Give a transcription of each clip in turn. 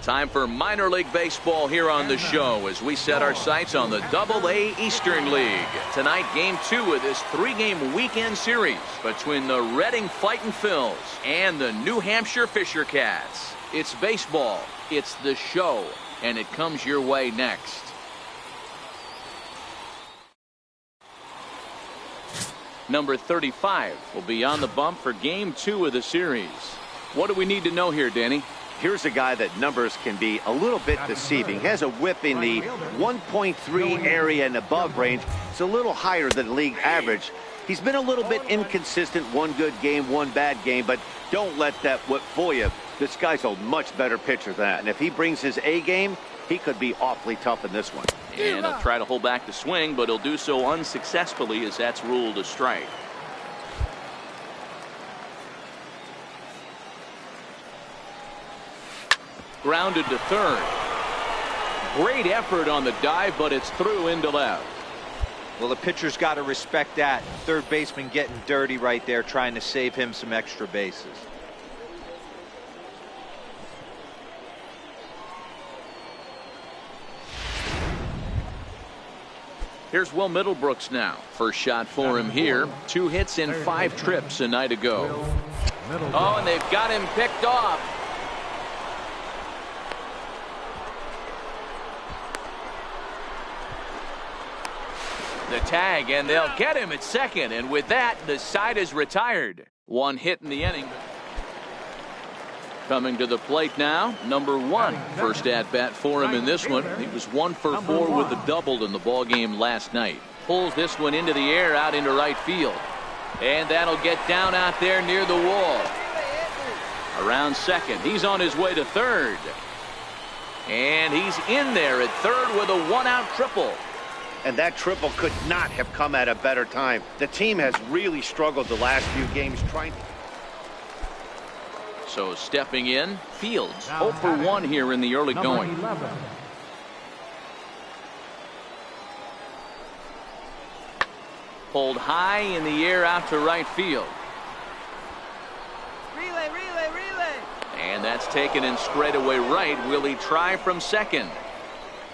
Time for minor league baseball here on the show as we set our sights on the Double-A Eastern League. Tonight, Game 2 of this 3-game weekend series between the Reading Fightin' Phils and the New Hampshire Fisher Cats. It's baseball, it's the show, and it comes your way next. Number 35 will be on the bump for Game 2 of the series. What do we need to know here, Danny? Here's a guy that numbers can be a little bit deceiving. He has a whip in the 1.3 area and above range. It's a little higher than league average. He's been a little bit inconsistent. One good game, one bad game, but don't let that whip fool you. This guy's a much better pitcher than that. And if he brings his A game, he could be awfully tough in this one. And he'll try to hold back the swing, but he'll do so unsuccessfully as that's ruled a strike. Grounded to third. Great effort on the dive, but it's through into left. Well, the pitcher's got to respect that. Third baseman getting dirty right there, trying to save him some extra bases. Here's Will Middlebrooks now. First shot for him here. 2 hits in 5 trips a night ago. Oh, and they've got him picked off. The tag, and they'll get him at second, and with that the side is retired. 1 hit in the inning. Coming to the plate now, number 1. First at bat for him in this one. He was 1 for 4 with a double in the ball game last night. Pulls this one into the air out into right field, and that'll get down out there near the wall. Around second, he's on his way to third, and he's in there at third with a 1-out triple. And that triple could not have come at a better time. The team has really struggled the last few games trying. So stepping in, Fields 0 for 1 here in the early going. Pulled high in the air out to right field. Relay. And that's taken in straightaway right. Will he try from second?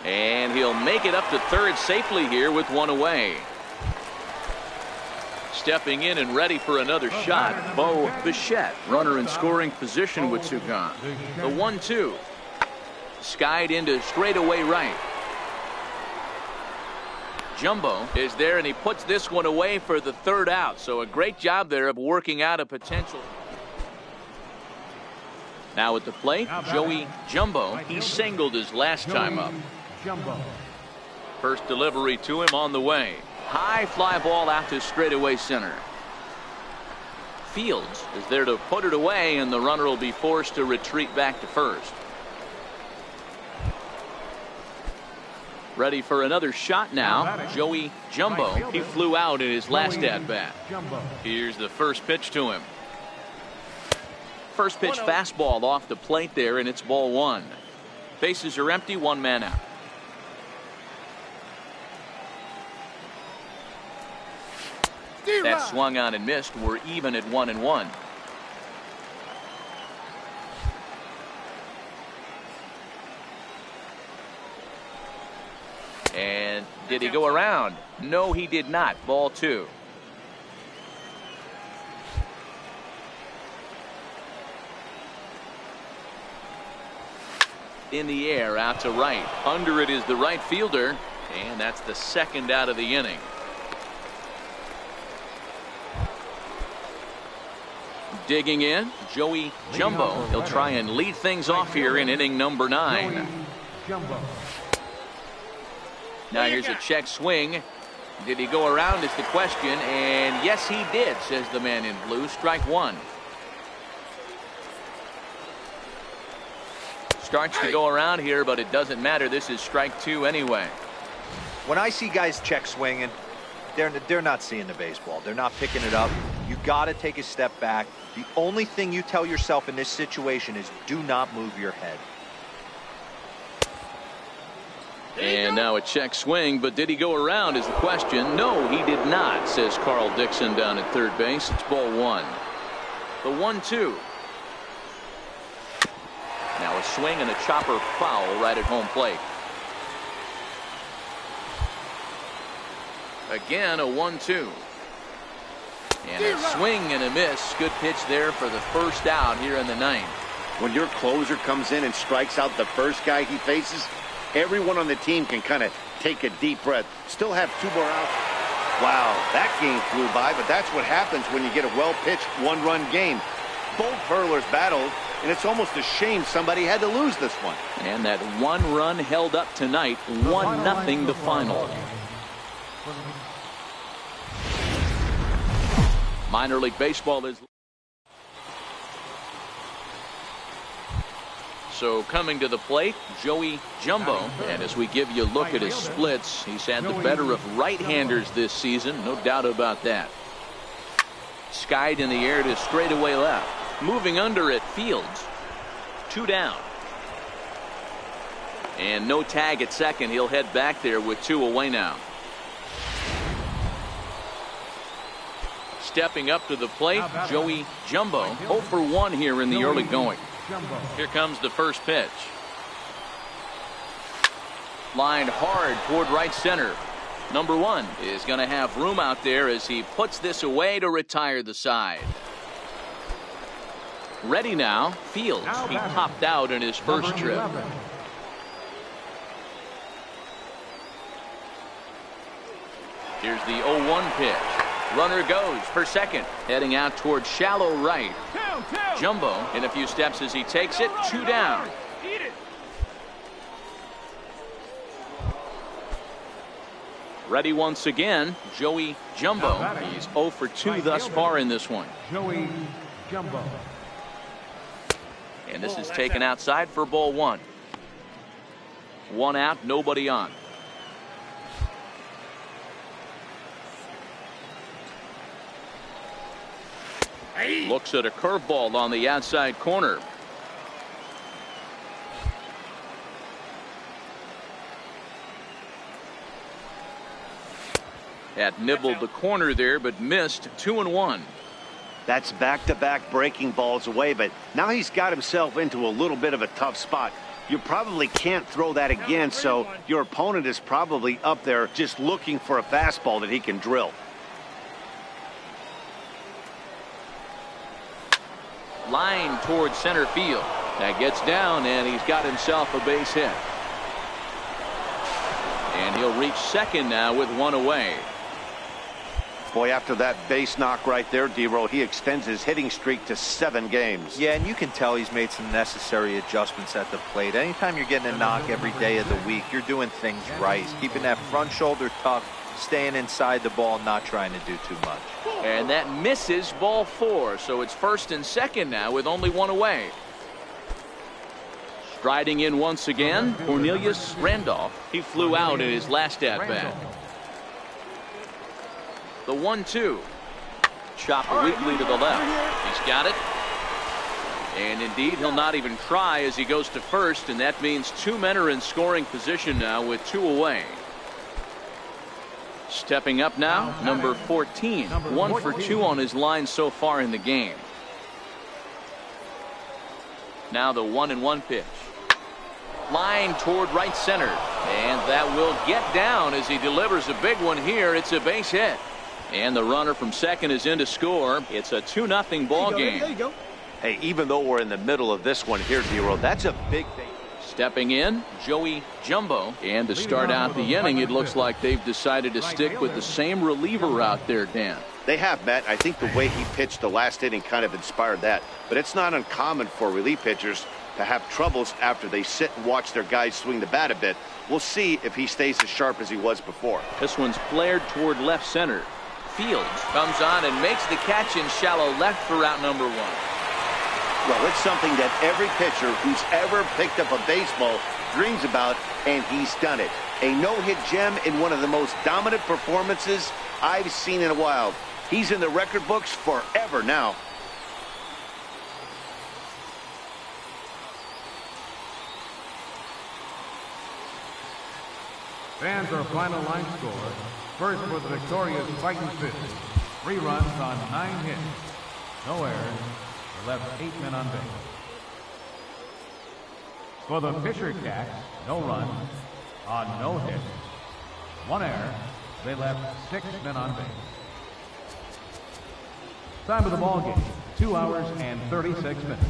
And he'll make it up to third safely here with 1 away. Stepping in and ready for another shot, Bo Bichette, runner in scoring position with 2 gone. The 1-2. Skied into straightaway right. Jumbo is there, and he puts this one away for the 3rd out. So a great job there of working out a potential. Now at the plate, Joey Jumbo. He singled his last time up. First delivery to him on the way. High fly ball out to straightaway center. Fields is there to put it away, and the runner will be forced to retreat back to first. Ready for another shot now. Joey Jumbo. He flew out in his last at bat. Here's the first pitch to him. First pitch fastball off the plate there, and it's ball 1. Bases are empty, 1 man out. That swung on and missed. We're even at 1-1. And did he go around? No, he did not. Ball 2. In the air out to right. Under it is the right fielder, and that's the 2nd out of the inning. Digging in, Joey Jumbo. He'll try and lead things off here in inning number 9. Now here's a check swing. Did he go around is the question, and yes he did, says the man in blue. Strike 1. Starts to go around here, but it doesn't matter. This is strike 2 anyway. When I see guys check swinging, they're not seeing the baseball. They're not picking it up. You got to take a step back. The only thing you tell yourself in this situation is do not move your head. And now a check swing, but did he go around is the question. No, he did not, says Carl Dixon down at third base. It's ball 1. The 1-2. Now a swing and a chopper foul right at home plate. Again, a 1-2. And a swing and a miss. Good pitch there for the first out here in the ninth. When your closer comes in and strikes out the first guy he faces, everyone on the team can kind of take a deep breath. Still have 2 more outs. Wow, that game flew by, but that's what happens when you get a well-pitched one-run game. Both hurlers battled, and it's almost a shame somebody had to lose this one. And that 1 run held up tonight, 1-0 the final. Minor League Baseball is... So coming to the plate, Joey Jumbo. And as we give you a look at his splits, he's had the better of right-handers this season, no doubt about that. Skied in the air to straightaway left. Moving under at Fields. 2 down. And no tag at second. He'll head back there with 2 away now. Stepping up to the plate, Joey Jumbo. 0 for 1 here in the early going. Here comes the first pitch. Lined hard toward right center. Number 1 is going to have room out there as he puts this away to retire the side. Ready now, Fields. He popped out in his first trip. Here's the 0-1 pitch. Runner goes for second, heading out toward shallow right. Jumbo in a few steps as he takes it. 2 down. Ready once again, Joey Jumbo. He's 0 for 2 thus far in this one. Joey Jumbo. And this is taken outside for ball 1. 1 out, nobody on. Looks at a curveball on the outside corner. Had nibbled the corner there, but missed. 2-1. That's back-to-back breaking balls away, but now he's got himself into a little bit of a tough spot. You probably can't throw that again, so your opponent is probably up there just looking for a fastball that he can drill. Line towards center field. That gets down, and he's got himself a base hit. And he'll reach second now with 1 away. Boy, after that base knock right there, D-Roll, he extends his hitting streak to 7 games. Yeah, and you can tell he's made some necessary adjustments at the plate. Anytime you're getting a knock every day of the week, you're doing things right. Keeping that front shoulder tough, staying inside the ball, not trying to do too much. And that misses, ball 4. So it's first and second now with only 1 away. Striding in once again, Cornelius Randolph. He flew out in his last at-bat. The 1-2. Chopped weakly to the left. He's got it. And indeed, he'll not even try as he goes to first, and that means 2 men are in scoring position now with 2 away. Stepping up now, number 14. 1 for 2 on his line so far in the game. Now the 1-1 pitch. Line toward right center. And that will get down as he delivers a big one here. It's a base hit. And the runner from second is in to score. It's a 2-0 ball game. There you go. Hey, even though we're in the middle of this one here, D-Roll, that's a big thing. Stepping in, Joey Jumbo. And to start out the inning, it looks like they've decided to stick with the same reliever out there, Dan. They have, Matt. I think the way he pitched the last inning kind of inspired that. But it's not uncommon for relief pitchers to have troubles after they sit and watch their guys swing the bat a bit. We'll see if he stays as sharp as he was before. This one's flared toward left center. Fields comes on and makes the catch in shallow left for out number 1. Well, it's something that every pitcher who's ever picked up a baseball dreams about, and he's done it. A no-hit gem in one of the most dominant performances I've seen in a while. He's in the record books forever now. Fans, our final line score. First for the victorious Fighting Fish. 3 runs on 9 hits. No errors. Left 8 men on base. For the Fisher Cats, no runs on no hits, 1 error. They left 6 men on base. Time of the ball game, 2 hours and 36 minutes.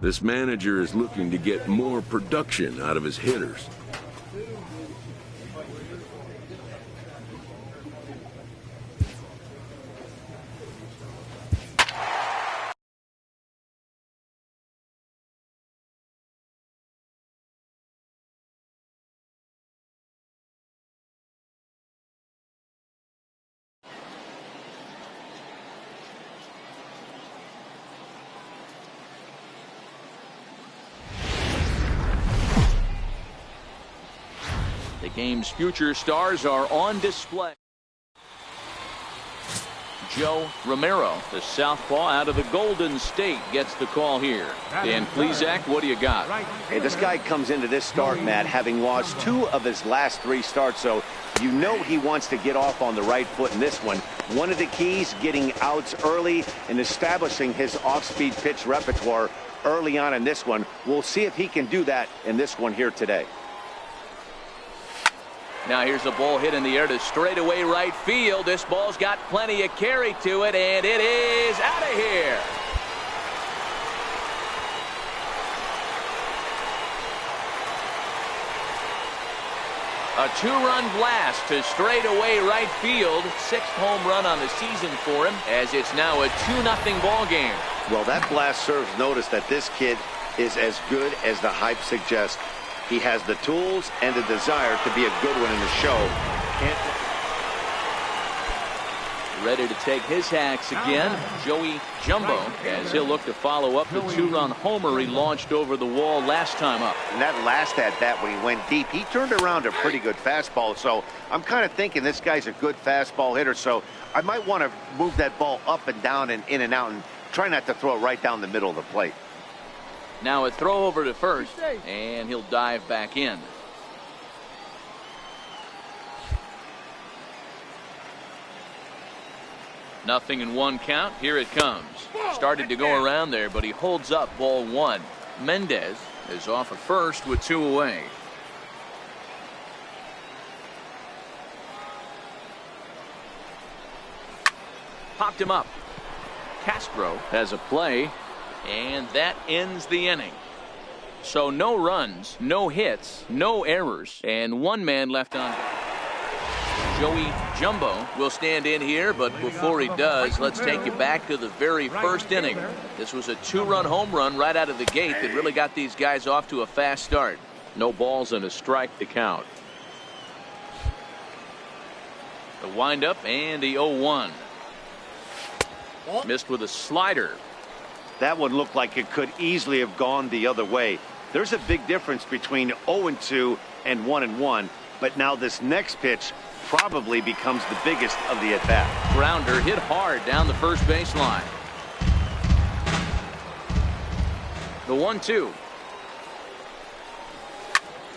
This manager is looking to get more production out of his hitters. The game's future stars are on display. Joe Romero, the southpaw out of the Golden State, gets the call here. Dan Plesac, what do you got? Hey, this guy comes into this start, Matt, having lost 2 of his last 3 starts, so you know he wants to get off on the right foot in this one. One of the keys, getting outs early and establishing his off-speed pitch repertoire early on in this one. We'll see if he can do that in this one here today. Now here's a ball hit in the air to straightaway right field. This ball's got plenty of carry to it, and it is out of here. A 2-run blast to straightaway right field. 6th home run on the season for him, as it's now a 2-0 ball game. Well, that blast serves notice that this kid is as good as the hype suggests. He has the tools and the desire to be a good one in the show. Ready to take his hacks again, Joey Jumbo, as he'll look to follow up the 2-run homer he launched over the wall last time up. And that last at-bat when he went deep, he turned around a pretty good fastball. So I'm kind of thinking this guy's a good fastball hitter. So I might want to move that ball up and down and in and out and try not to throw it right down the middle of the plate. Now a throw over to first, and he'll dive back in. Nothing in 1 count. Here it comes. Started to go around there, but he holds up ball 1. Mendez is off at first with 2 away. Popped him up. Castro has a play. And that ends the inning. So no runs, no hits, no errors, and 1 man left on. Joey Jumbo will stand in here, but before he does, let's take you back to the very first inning. This was a 2-run home run right out of the gate that really got these guys off to a fast start. No balls and a strike to count. The windup and the 0-1. Missed with a slider. That one looked like it could easily have gone the other way. There's a big difference between 0-2 and 1-1, but now this next pitch probably becomes the biggest of the at-bat. Grounder hit hard down the first baseline. The 1-2.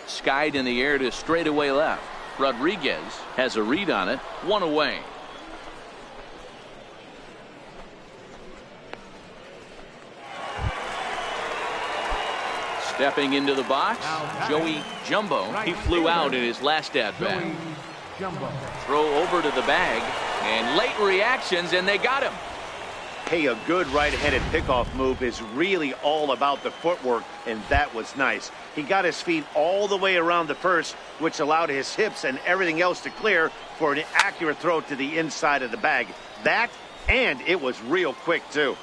Skied in the air to straightaway left. Rodriguez has a read on it. One away. Stepping into the box, Joey Jumbo. He flew out in his last at-bat. Throw over to the bag, and late reactions, and they got him. Hey, a good right-handed pickoff move is really all about the footwork, and that was nice. He got his feet all the way around the first, which allowed his hips and everything else to clear for an accurate throw to the inside of the bag. That, and it was real quick, too.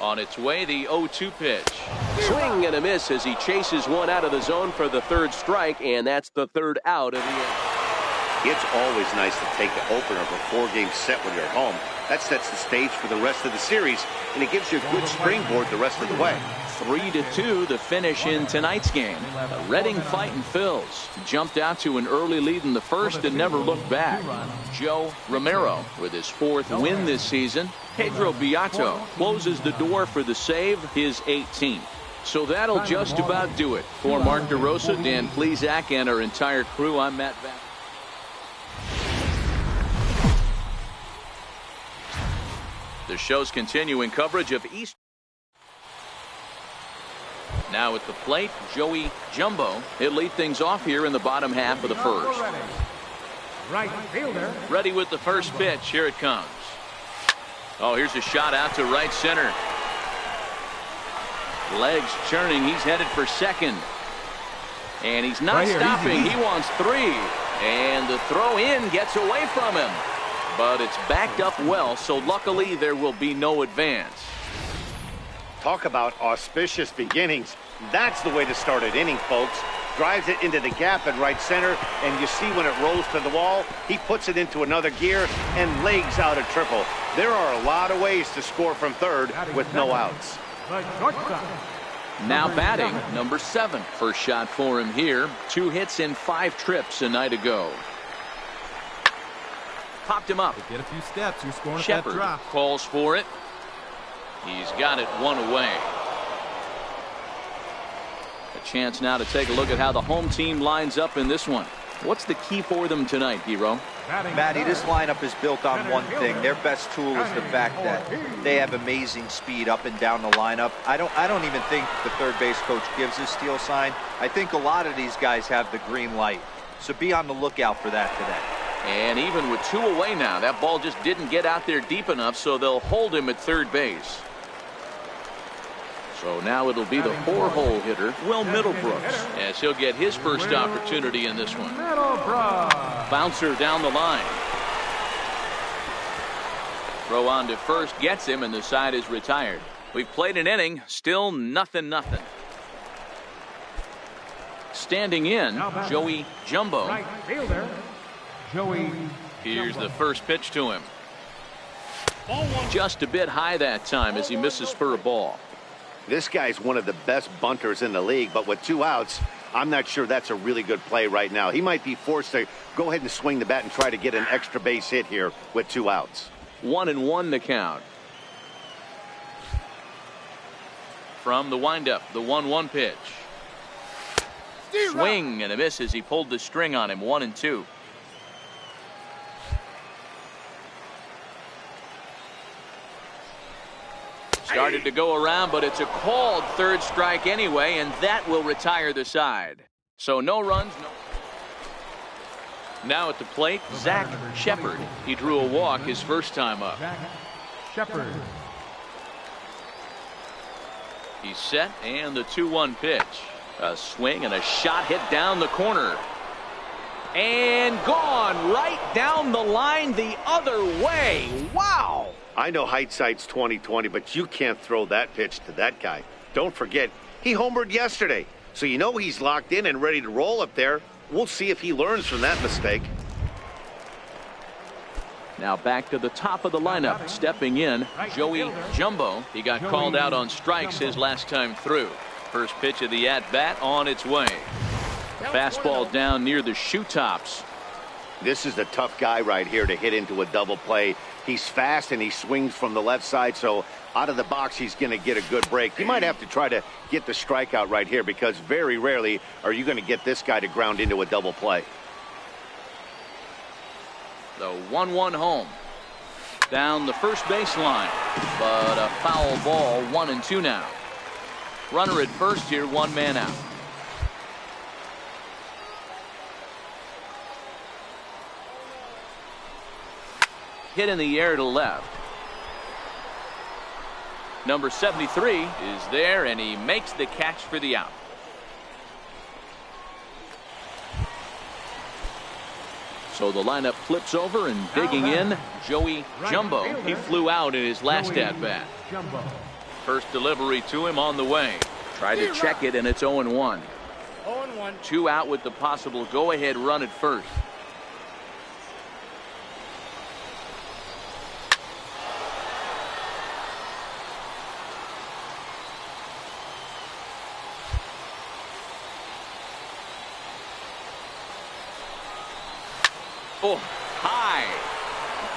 On its way, the 0-2 pitch. Swing and a miss as he chases one out of the zone for the third strike, and that's the third out of the inning. It's always nice to take the opener of a four-game set when you're home. That sets the stage for the rest of the series, and it gives you a good springboard the rest of the way. 3-2 the finish in tonight's game. A Reading Fightin' Phils jumped out to an early lead in the first and never looked back. Joe Romero with his fourth win this season. Pedro Beato closes the door for the save, his 18th. So that'll just about do it. For Mark DeRosa, Dan Plesac, and our entire crew, I'm Matt Van. The show's continuing coverage of East. Now at the plate, Joey Jumbo. He'll lead things off here in the bottom half of the first. Right fielder. Ready with the first pitch. Here it comes. Oh, here's a shot out to right center. Legs churning. He's headed for second. And he's not stopping. He wants three. And the throw in gets away from him. But it's backed up well, so luckily there will be no advance. Talk about auspicious beginnings. That's the way to start an inning, folks. Drives it into the gap in right center, and you see when it rolls to the wall, he puts it into another gear and legs out a triple. There are a lot of ways to score from third with no outs. Now batting, number 7. First shot for him here. 2 hits in 5 trips a night ago. Popped him up. Get a few steps. You're scoring Shepard that drop. calls for it. He's got it 1 away. A chance now to take a look at how the home team lines up in this one. What's the key for them tonight, Hero? Matty, this lineup is built on one thing. Their best tool is the fact that they have amazing speed up and down the lineup. I don't even think the third base coach gives a steal sign. I think a lot of these guys have the green light. So be on the lookout for that today. And even with 2 away now, that ball just didn't get out there deep enough, so they'll hold him at third base. So now it'll be the 4-hole hitter, Will Middlebrooks, as he'll get his first opportunity in this one. Bouncer down the line. Throw on to first gets him, and the side is retired. We've played an inning, still nothing. Standing in, Joey Jumbo. Right fielder, Joey. Here's the first pitch to him. Just a bit high that time as he misses for a ball. This guy's one of the best bunters in the league, but with 2 outs, I'm not sure that's a really good play right now. He might be forced to go ahead and swing the bat and try to get an extra base hit here with 2 outs. 1-1 the count. From the windup, the 1-1 pitch. Swing and a miss as he pulled the string on him. 1-2. Started to go around, but it's a called third strike anyway, and that will retire the side. So no runs, no. Now at the plate, Zach Shepard. He drew a walk his first time up. Shepard. He's set, and the 2-1 pitch. A swing and a shot hit down the corner. And gone right down the line the other way. Wow. I know hindsight's 20/20, but you can't throw that pitch to that guy. Don't forget, he homered yesterday. So you know he's locked in and ready to roll up there. We'll see if he learns from that mistake. Now back to the top of the lineup. Stepping in, Joey Jumbo. He got called out on strikes his last time through. First pitch of the at-bat on its way. Fastball down near the shoe tops. This is the tough guy right here to hit into a double play. He's fast and he swings from the left side, so out of the box he's going to get a good break. You might have to try to get the strikeout right here because very rarely are you going to get this guy to ground into a double play. The 1-1 home. Down the first baseline, but a foul ball. 1-2 now. Runner at first here, one man out. Hit in the air to left. Number 73 is there, and he makes the catch for the out. So the lineup flips over, and digging in, Joey Jumbo. He flew out in his last at-bat. First delivery to him on the way. Tried to check it, and it's 0-1. 0-1. 2 out with the possible go-ahead run at first. Oh, high,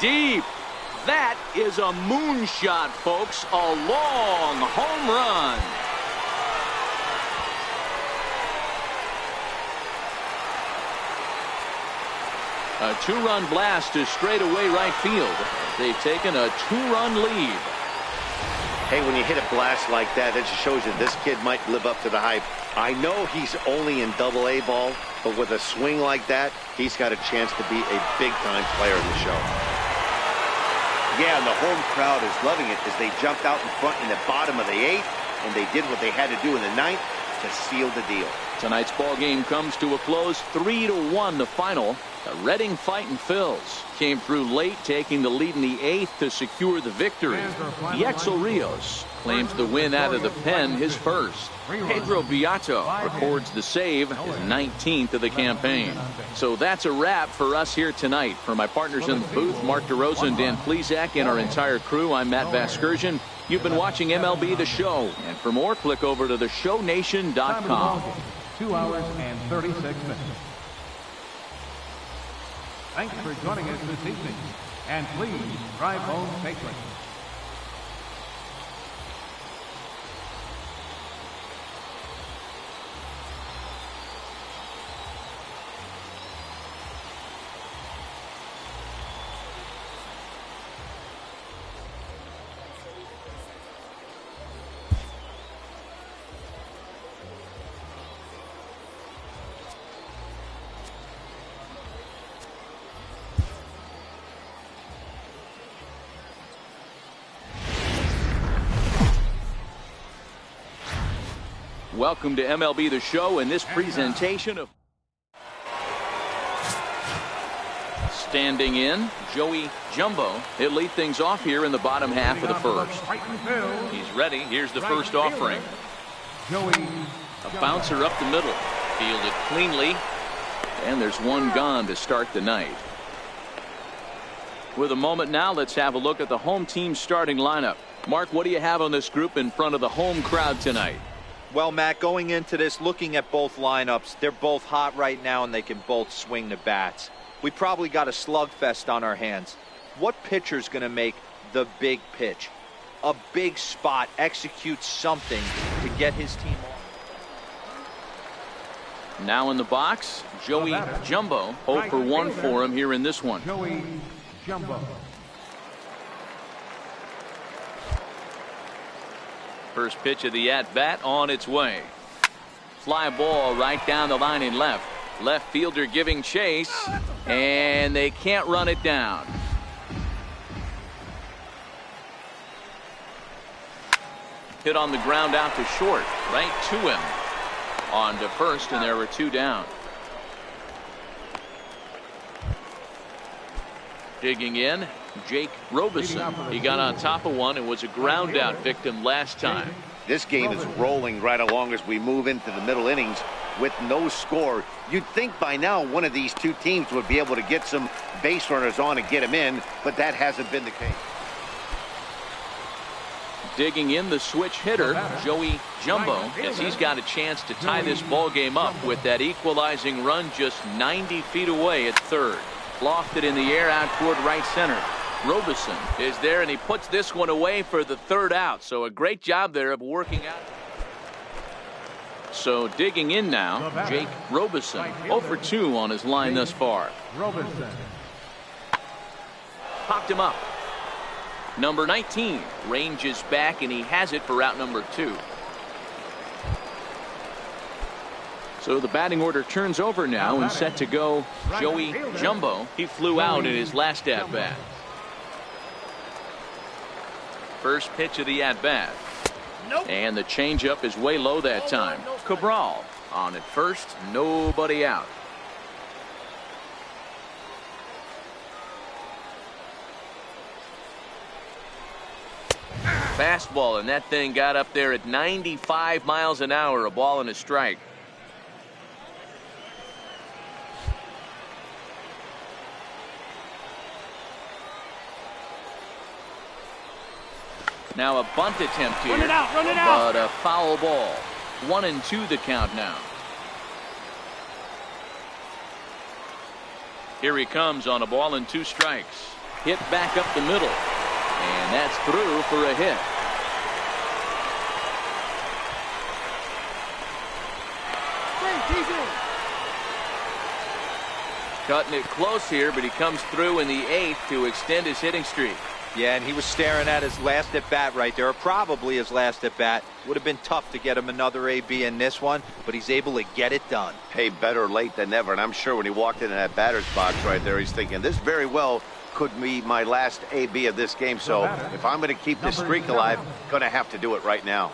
deep. That is a moonshot, folks. A long home run. A 2-run blast to straightaway right field. They've taken a 2-run lead. Hey, when you hit a blast like that, that just shows you this kid might live up to the hype. I know he's only in Double-A ball, but with a swing like that, he's got a chance to be a big-time player in the show. Yeah, and the home crowd is loving it as they jumped out in front in the bottom of the 8th, and they did what they had to do in the 9th to seal the deal. Tonight's ball game comes to a close, 3-1 the final. The Reading Fightin' Phils came through late, taking the lead in the 8th to secure the victory. Yexel Rios claims the win out of the pen, his first. Pedro Beato records the save, his 19th of the campaign. So that's a wrap for us here tonight. For my partners in the booth, Mark DeRosa and Dan Plesac, and our entire crew, I'm Matt Vasgersian. You've been watching MLB The Show. And for more, click over to theshownation.com. 2 hours and 36 minutes. Thanks for joining us this evening. And please drive home safely. Welcome to MLB The Show and this presentation of standing in, Joey Jumbo. He'll lead things off here in the bottom half of the first. He's ready. Here's the first offering. A bouncer up the middle. Fielded cleanly. And there's one gone to start the night. With a moment now, let's have a look at the home team starting lineup. Mark, what do you have on this group in front of the home crowd tonight? Well, Matt, going into this, looking at both lineups, they're both hot right now and they can both swing the bats. We probably got a slugfest on our hands. What pitcher's going to make the big pitch? A big spot, execute something to get his team on. Now in the box, Joey Jumbo. 0 for 1 for him here in this one. Joey Jumbo. First pitch of the at-bat on its way. Fly ball right down the line in left. Left fielder giving chase, and they can't run it down. Hit on the ground out to short, right to him. On to first, and there were 2 down. Digging in, Jake Robeson. He got on top of one and was a ground out victim last time. This game is rolling right along as we move into the middle innings with no score. You'd think by now one of these two teams would be able to get some base runners on and get them in, but that hasn't been the case. Digging in, the switch hitter, Joey Jumbo, as he's got a chance to tie this ball game up with that equalizing run just 90 feet away at third. Lofted in the air out toward right center. Robeson is there, and he puts this one away for the third out. So a great job there of working out. So digging in now, Jake Robeson, 0 for 2 on his line thus far. Robeson. Popped him up. Number 19 ranges back, and he has it for out number 2. So the batting order turns over now and set to go Joey Jumbo. He flew out in his last at-bat. First pitch of the at-bat. And the changeup is way low that time. Cabral on at first, nobody out. Fastball, and that thing got up there at 95 miles an hour, a ball and a strike. Now a bunt attempt here. Run it out. But a foul ball. 1-2 the count now. Here he comes on a ball and 2 strikes. Hit back up the middle. And that's through for a hit. Cutting it close here, but he comes through in the 8th to extend his hitting streak. Yeah, and he was staring at his last at-bat right there, or probably his last at-bat. Would have been tough to get him another AB in this one, but he's able to get it done. Hey, better late than never, and I'm sure when he walked into that batter's box right there, he's thinking, this very well could be my last AB of this game, so if I'm going to keep this streak alive, going to have to do it right now.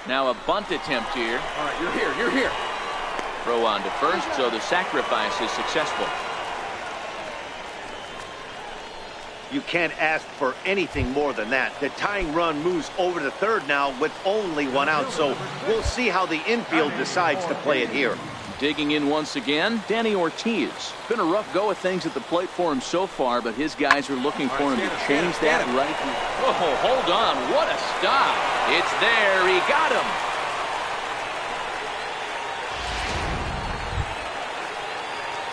Now a bunt attempt here. All right, you're here. Throw on to first, so the sacrifice is successful. You can't ask for anything more than that. The tying run moves over to third now with only 1 out, so we'll see how the infield decides to play it here. Digging in once again, Danny Ortiz. Been a rough go of things at the plate for him so far, but his guys are looking for him to change that right. Oh, hold on. What a stop. It's there. He got him.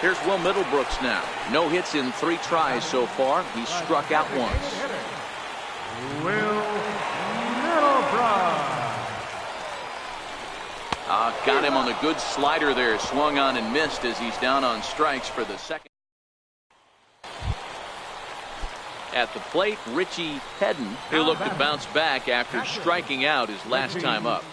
Here's Will Middlebrooks now. No hits in 3 tries so far. He's struck out once. Will Middlebrooks. Got him on the good slider there. Swung on and missed as he's down on strikes for the second. At the plate, Richie Hedden, who looked to bounce back after striking out his last time up.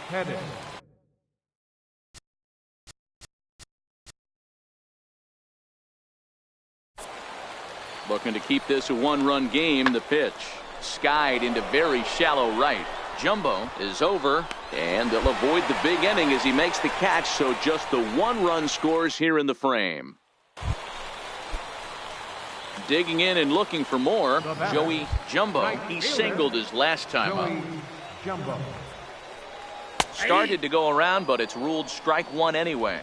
Looking to keep this a 1-run game. The pitch skied into very shallow right. Jumbo is over, and they'll avoid the big inning as he makes the catch, so just the 1-run scores here in the frame. Digging in and looking for more, Joey Jumbo. He singled his last time up. Started to go around, but it's ruled strike 1 anyway.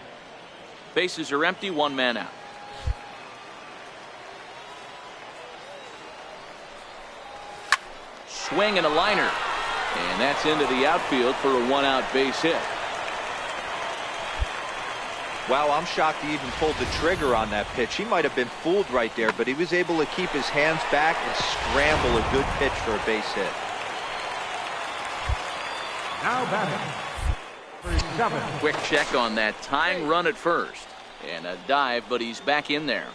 Bases are empty, 1 man out. Swing and a liner. And that's into the outfield for a 1-out base hit. Wow, I'm shocked he even pulled the trigger on that pitch. He might have been fooled right there, but he was able to keep his hands back and scramble a good pitch for a base hit. Now batting. Quick check on that tying run at first. And a dive, but he's back in there.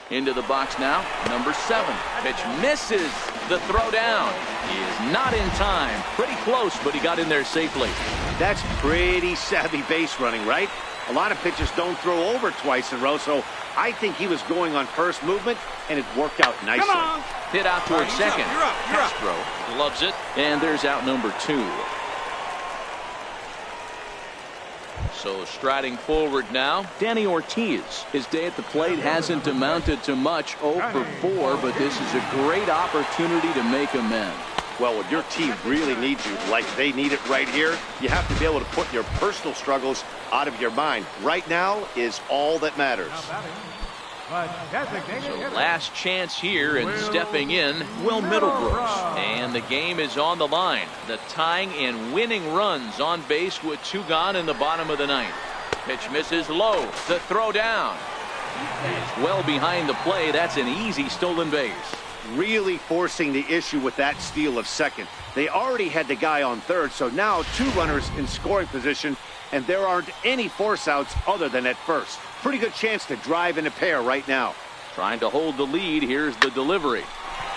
Into the box now, number 7. Pitch misses. The throw down. He is not in time. Pretty close, but he got in there safely. That's pretty savvy base running, right? A lot of pitchers don't throw over twice in a row, so I think he was going on first movement, and it worked out nicely. Come on. Hit out towards second. You're up. Castro gloves it, and there's out number 2. So striding forward now, Danny Ortiz. His day at the plate hasn't amounted to much, 0 for 4, but this is a great opportunity to make amends. Well, when your team really needs you, like they need it right here, you have to be able to put your personal struggles out of your mind. Right now is all that matters. So last chance here, and stepping in, Will Middlebrooks. And the game is on the line. The tying and winning runs on base with 2 gone in the bottom of the 9th. Pitch misses low. The throw down. Is well behind the play. That's an easy stolen base. Really forcing the issue with that steal of second. They already had the guy on third, so now 2 runners in scoring position, and there aren't any force outs other than at first. Pretty good chance to drive in a pair right now. Trying to hold the lead. Here's the delivery.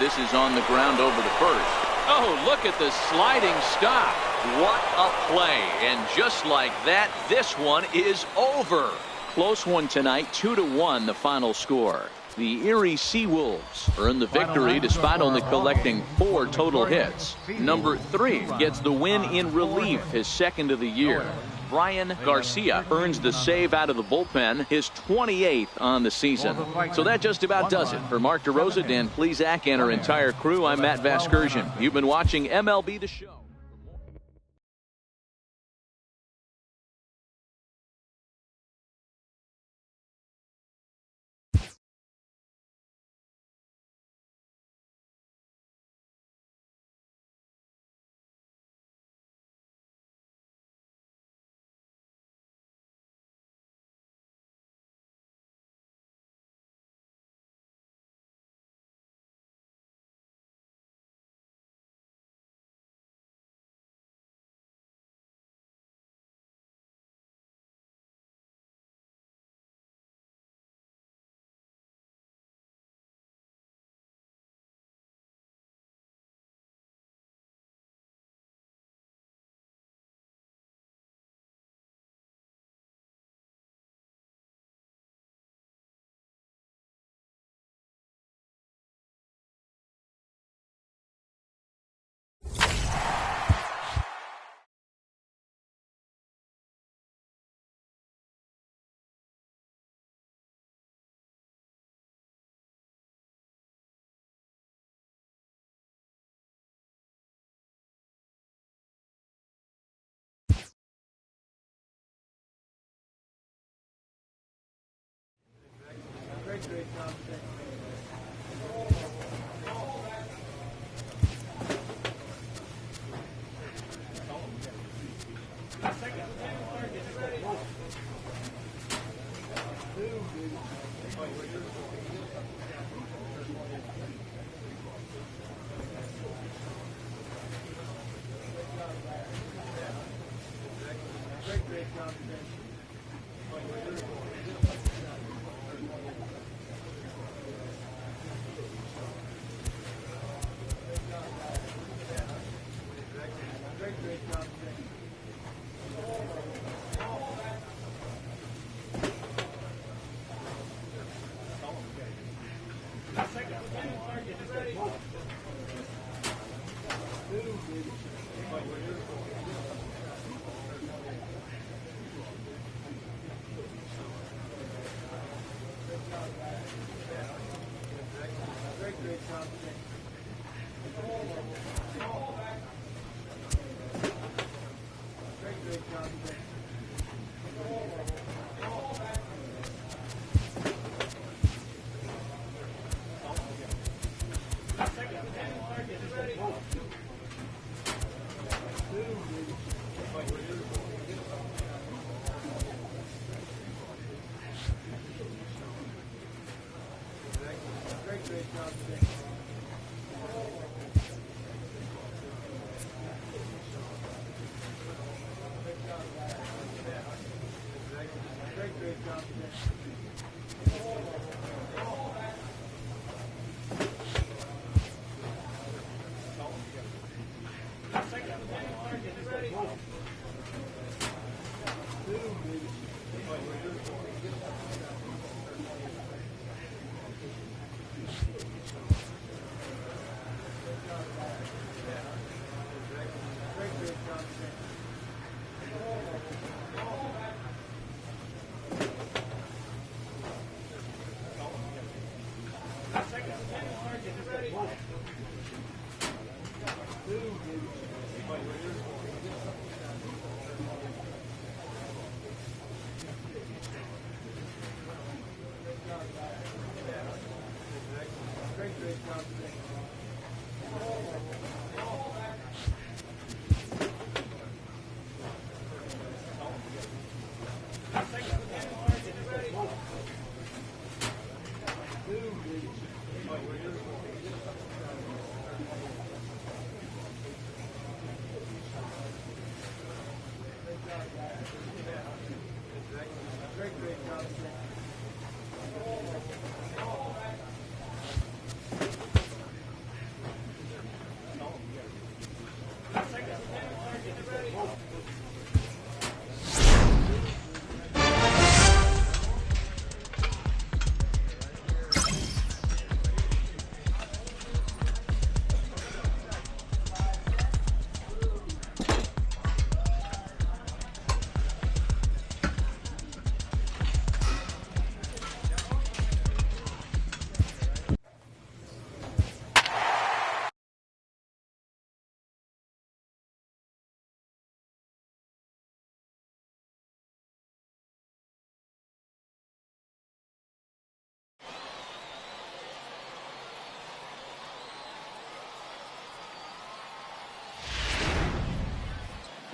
This is on the ground over the first. Oh, look at the sliding stop. What a play. And just like that, this one is over. Close one tonight, 2-1 the final score. The Erie Seawolves earn the victory despite only collecting 4 total hits. Number 3 gets the win in relief, his 2nd of the year. Brian Garcia earns the save out of the bullpen, his 28th on the season. So that just about does it. For Mark DeRosa, Dan Plesac, and our entire crew, I'm Matt Vasgersian. You've been watching MLB The Show.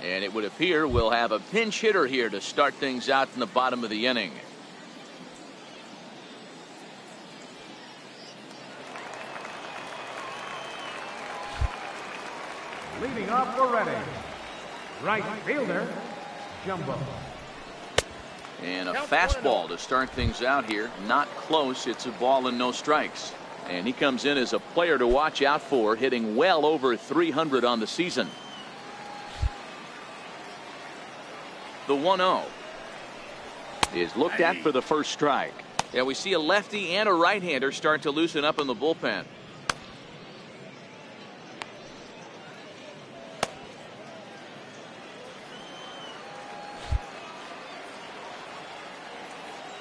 And it would appear we'll have a pinch hitter here to start things out in the bottom of the inning. Leading off for Reading, right fielder, Jumbo. And a fastball to start things out here. Not close. It's a ball and no strikes. And he comes in as a player to watch out for, hitting well over 300 on the season. The 1-0 is looked at for the first strike. Yeah, we see a lefty and a right-hander start to loosen up in the bullpen.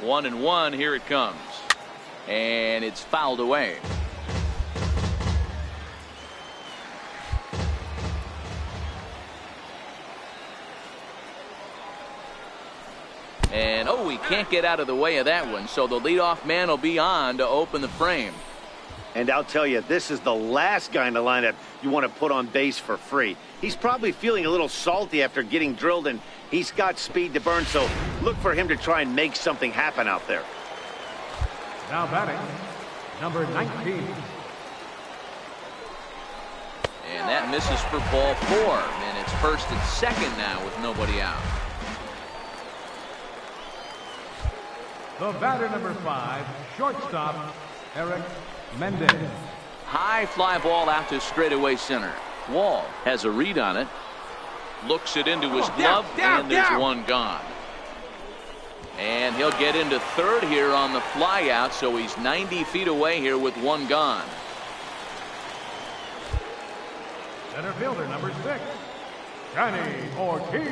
One and one, here it comes. And it's fouled away. And oh, he can't get out of the way of that one, so the leadoff man will be on to open the frame. And I'll tell you, this is the last guy in the lineup you want to put on base for free. He's probably feeling a little salty after getting drilled, and he's got speed to burn, so look for him to try and make something happen out there. Now batting, number 19. And that misses for ball 4, and it's first and second now with nobody out. The batter, number 5, shortstop, Eric Mendez. High fly ball out to straightaway center. Wall has a read on it. Looks it into his glove, and there's one gone. And he'll get into third here on the fly out, so he's 90 feet away here with one gone. Center fielder, number 6, Johnny Ortiz.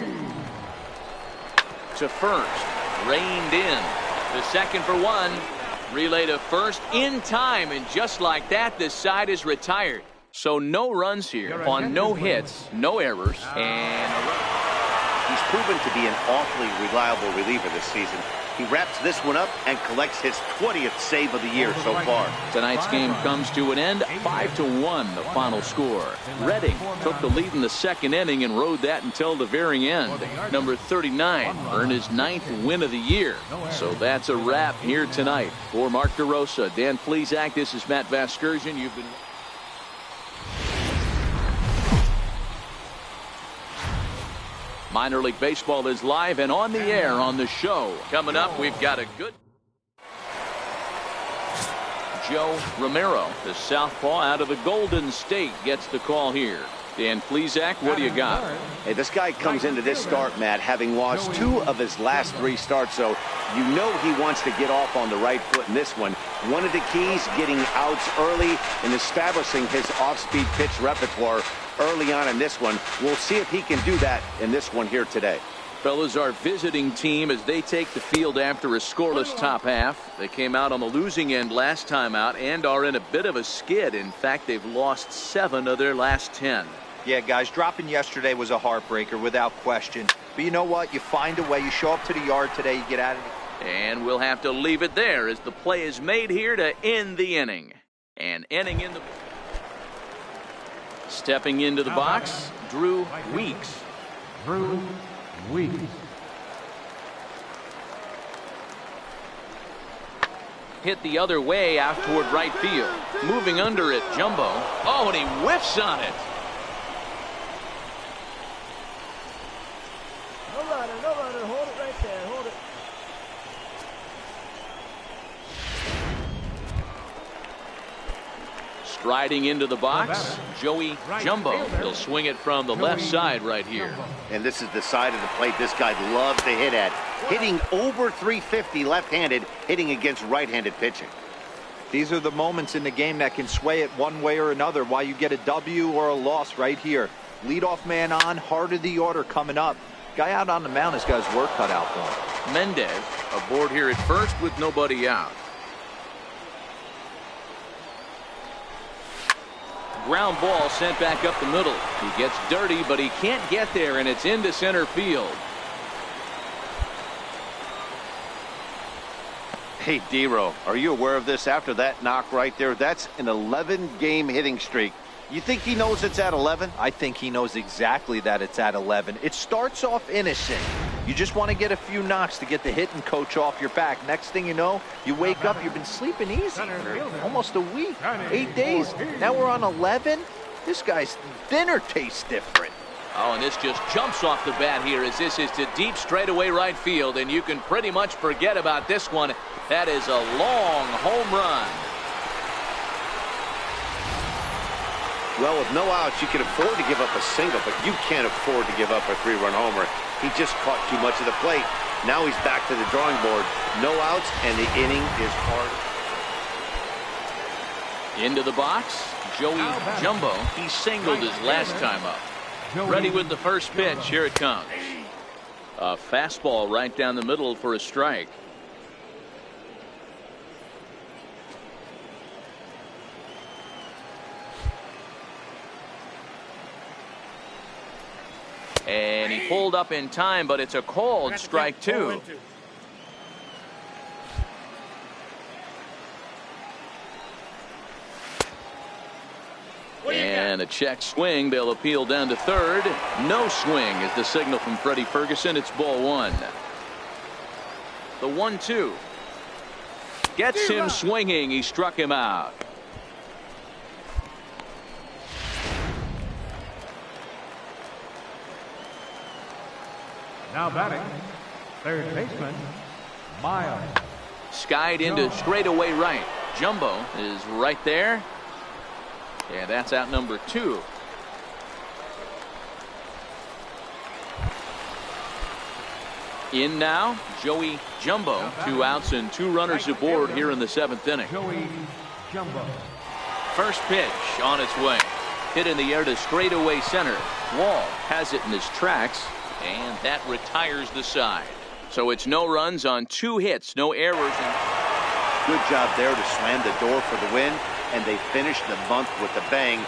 To first, reined in. The second for one. Relay to first in time, and just like that, this side is retired. So no runs here on no hits, no errors, and a run. He's proven to be an awfully reliable reliever this season. He wraps this one up and collects his 20th save of the year so far. Tonight's game comes to an end, 5-1 the final score. Reading took the lead in the second inning and rode that until the very end. Number 39 earned his 9th win of the year. So that's a wrap here tonight. For Mark DeRosa, Dan Plesac, this is Matt Vasgersian. You've been... Minor League Baseball is live and on the air on the show. Coming up, we've got a good... Joe Romero, the southpaw out of the Golden State, gets the call here. Dan Plesac, what do you got? Hey, this guy comes into this start, Matt, having lost 2 of his last 3 starts, so you know he wants to get off on the right foot in this one. One of the keys, getting outs early and establishing his off-speed pitch repertoire early on in this one. We'll see if he can do that in this one here today. Fellas, our visiting team as they take the field after a scoreless top half. They came out on the losing end last time out and are in a bit of a skid. In fact, they've lost 7 of their last 10. Yeah, guys, dropping yesterday was a heartbreaker without question. But you know what? You find a way. You show up to the yard today, you get out of it. And we'll have to leave it there as the play is made here to end the inning. And inning in the... Stepping into the box, Drew Weeks. Drew Weeks. Hit the other way out toward right field. Moving under it, Jumbo. Oh, and he whiffs on it. No runner, hold it right there, hold it. Striding into the box, Joey Jumbo. He'll swing it from the left side right here. And this is the side of the plate this guy loves to hit at. Hitting over 350 left-handed, hitting against right-handed pitching. These are the moments in the game that can sway it one way or another, why you get a W or a loss right here. Leadoff man on, heart of the order coming up. Guy out on the mound has got his work cut out for him. Mendez aboard here at first with nobody out. Ground ball sent back up the middle. He gets dirty, but he can't get there, and it's into center field. Hey, Dero, are you aware of this? After that knock right there, that's an 11-game hitting streak You think he knows it's at 11? I think he knows exactly that it's at 11. It starts off innocent. You just want to get a few knocks to get the hitting coach off your back. Next thing you know, you wake up, you've been sleeping easy for almost a week, 8 days. Now we're on 11. This guy's dinner tastes different. Oh, and this just jumps off the bat here as this is to deep straightaway right field, and you can pretty much forget about this one. That is a long home run. Well, with no outs, you can afford to give up a single, but you can't afford to give up a 3-run homer. He just caught too much of the plate. Now he's back to the drawing board. No outs, and the inning is hard. Into the box, Joey Jumbo. He singled his last time up. Ready with the first pitch. Here it comes. A fastball right down the middle for a strike. And he pulled up in time, but it's a called strike 2. And a check swing. They'll appeal down to third. No swing is the signal from Freddie Ferguson. It's ball 1. The 1-2. Gets him swinging. He struck him out. Now batting, third baseman, Miles. Skied into straightaway right. Jumbo is right there. Yeah, that's out number 2. In now, Joey Jumbo. 2 outs and 2 runners aboard here in the 7th inning. Joey Jumbo. First pitch on its way. Hit in the air to straightaway center. Wall has it in his tracks, and that retires the side. So it's no runs on 2 hits, no errors. Good job there to slam the door for the win, and they finished the month with a bang,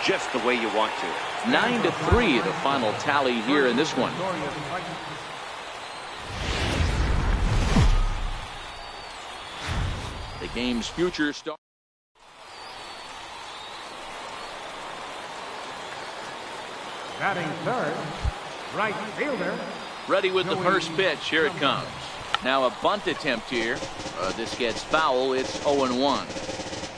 just the way you want to. 9-3 the final tally here in this one. The game's future start. Batting third, right fielder. Ready with the first pitch. Here it comes. Now a bunt attempt here. This gets foul. It's 0-1.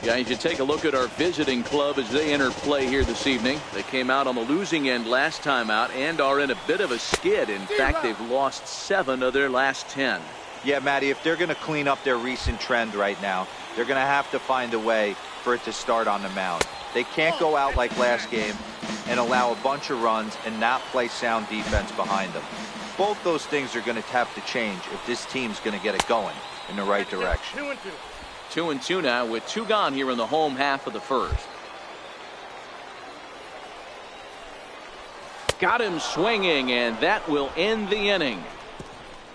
Guys, you take a look at our visiting club as they enter play here this evening. They came out on the losing end last time out and are in a bit of a skid. In fact, they've lost 7 of their last 10. Yeah, Matty, if they're going to clean up their recent trend right now, they're going to have to find a way for it to start on the mound. They can't go out like last game and allow a bunch of runs and not play sound defense behind them. Both those things are going to have to change if this team's going to get it going in the right direction. 2-2 now with 2 gone here in the home half of the first. Got him swinging, and that will end the inning.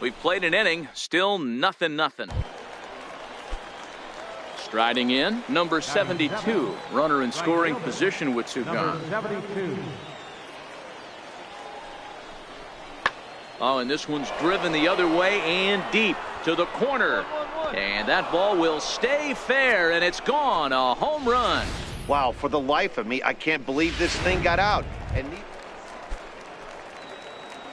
We've played an inning, still 0-0. Striding in, number 72, runner in scoring position with 2 gone. 72. Oh, and this one's driven the other way and deep to the corner. And that ball will stay fair, and it's gone. A home run. Wow, for the life of me, I can't believe this thing got out. And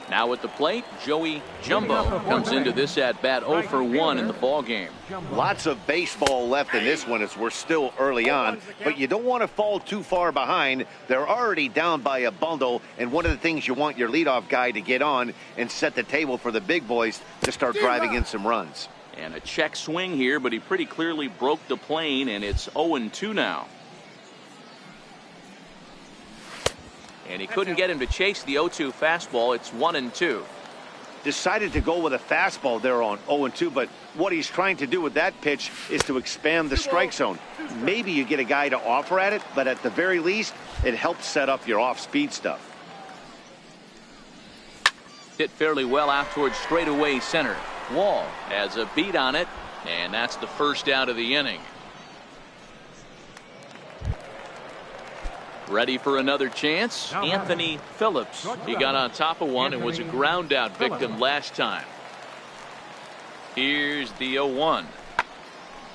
now at the plate, Joey Jumbo comes into this at bat 0 for 1 in the ball game. lots of baseball left in this one as we're still early on, but you don't want to fall too far behind. They're already down by a bundle, and one of the things you want your leadoff guy to get on and set the table for the big boys to start driving in some runs. And a check swing here, but he pretty clearly broke the plane, and it's 0-2 now. And he couldn't get him to chase the 0-2 fastball. It's 1-2. Decided to go with a fastball there on 0-2, but what he's trying to do with that pitch is to expand the strike zone. Maybe you get a guy to offer at it, but at the very least, it helps set up your off-speed stuff. Hit fairly well out towards straightaway center. Wall has a beat on it, and that's the first out of the inning. Ready for another chance? Anthony Phillips. He got on top of one and was a ground out victim last time. Here's the 0-1.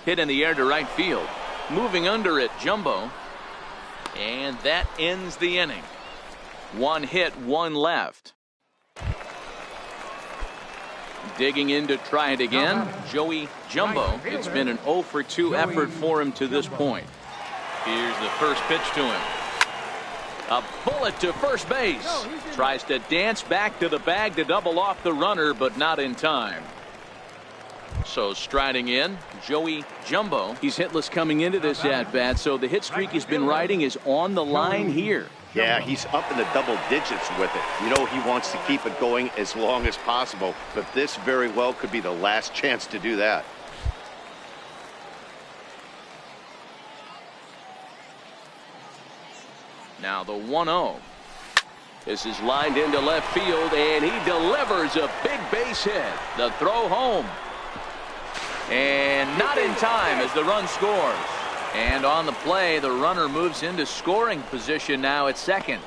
Hit in the air to right field. Moving under it, Jumbo. And that ends the inning. One hit, one left. Digging in to try it again, Joey Jumbo. It's been an 0 for 2 effort for him to this point. Here's the first pitch to him. A bullet to first base. Tries to dance back to the bag to double off the runner, but not in time. So striding in, Joey Jumbo. He's hitless coming into this at-bat, so the hit streak he's been riding is on the line here. Yeah, he's up in the double digits with it. You know he wants to keep it going as long as possible, but this very well could be the last chance to do that. Now the 1-0. This is lined into left field, and he delivers a big base hit. The throw home. And not in time as the run scores. And on the play, the runner moves into scoring position now at second.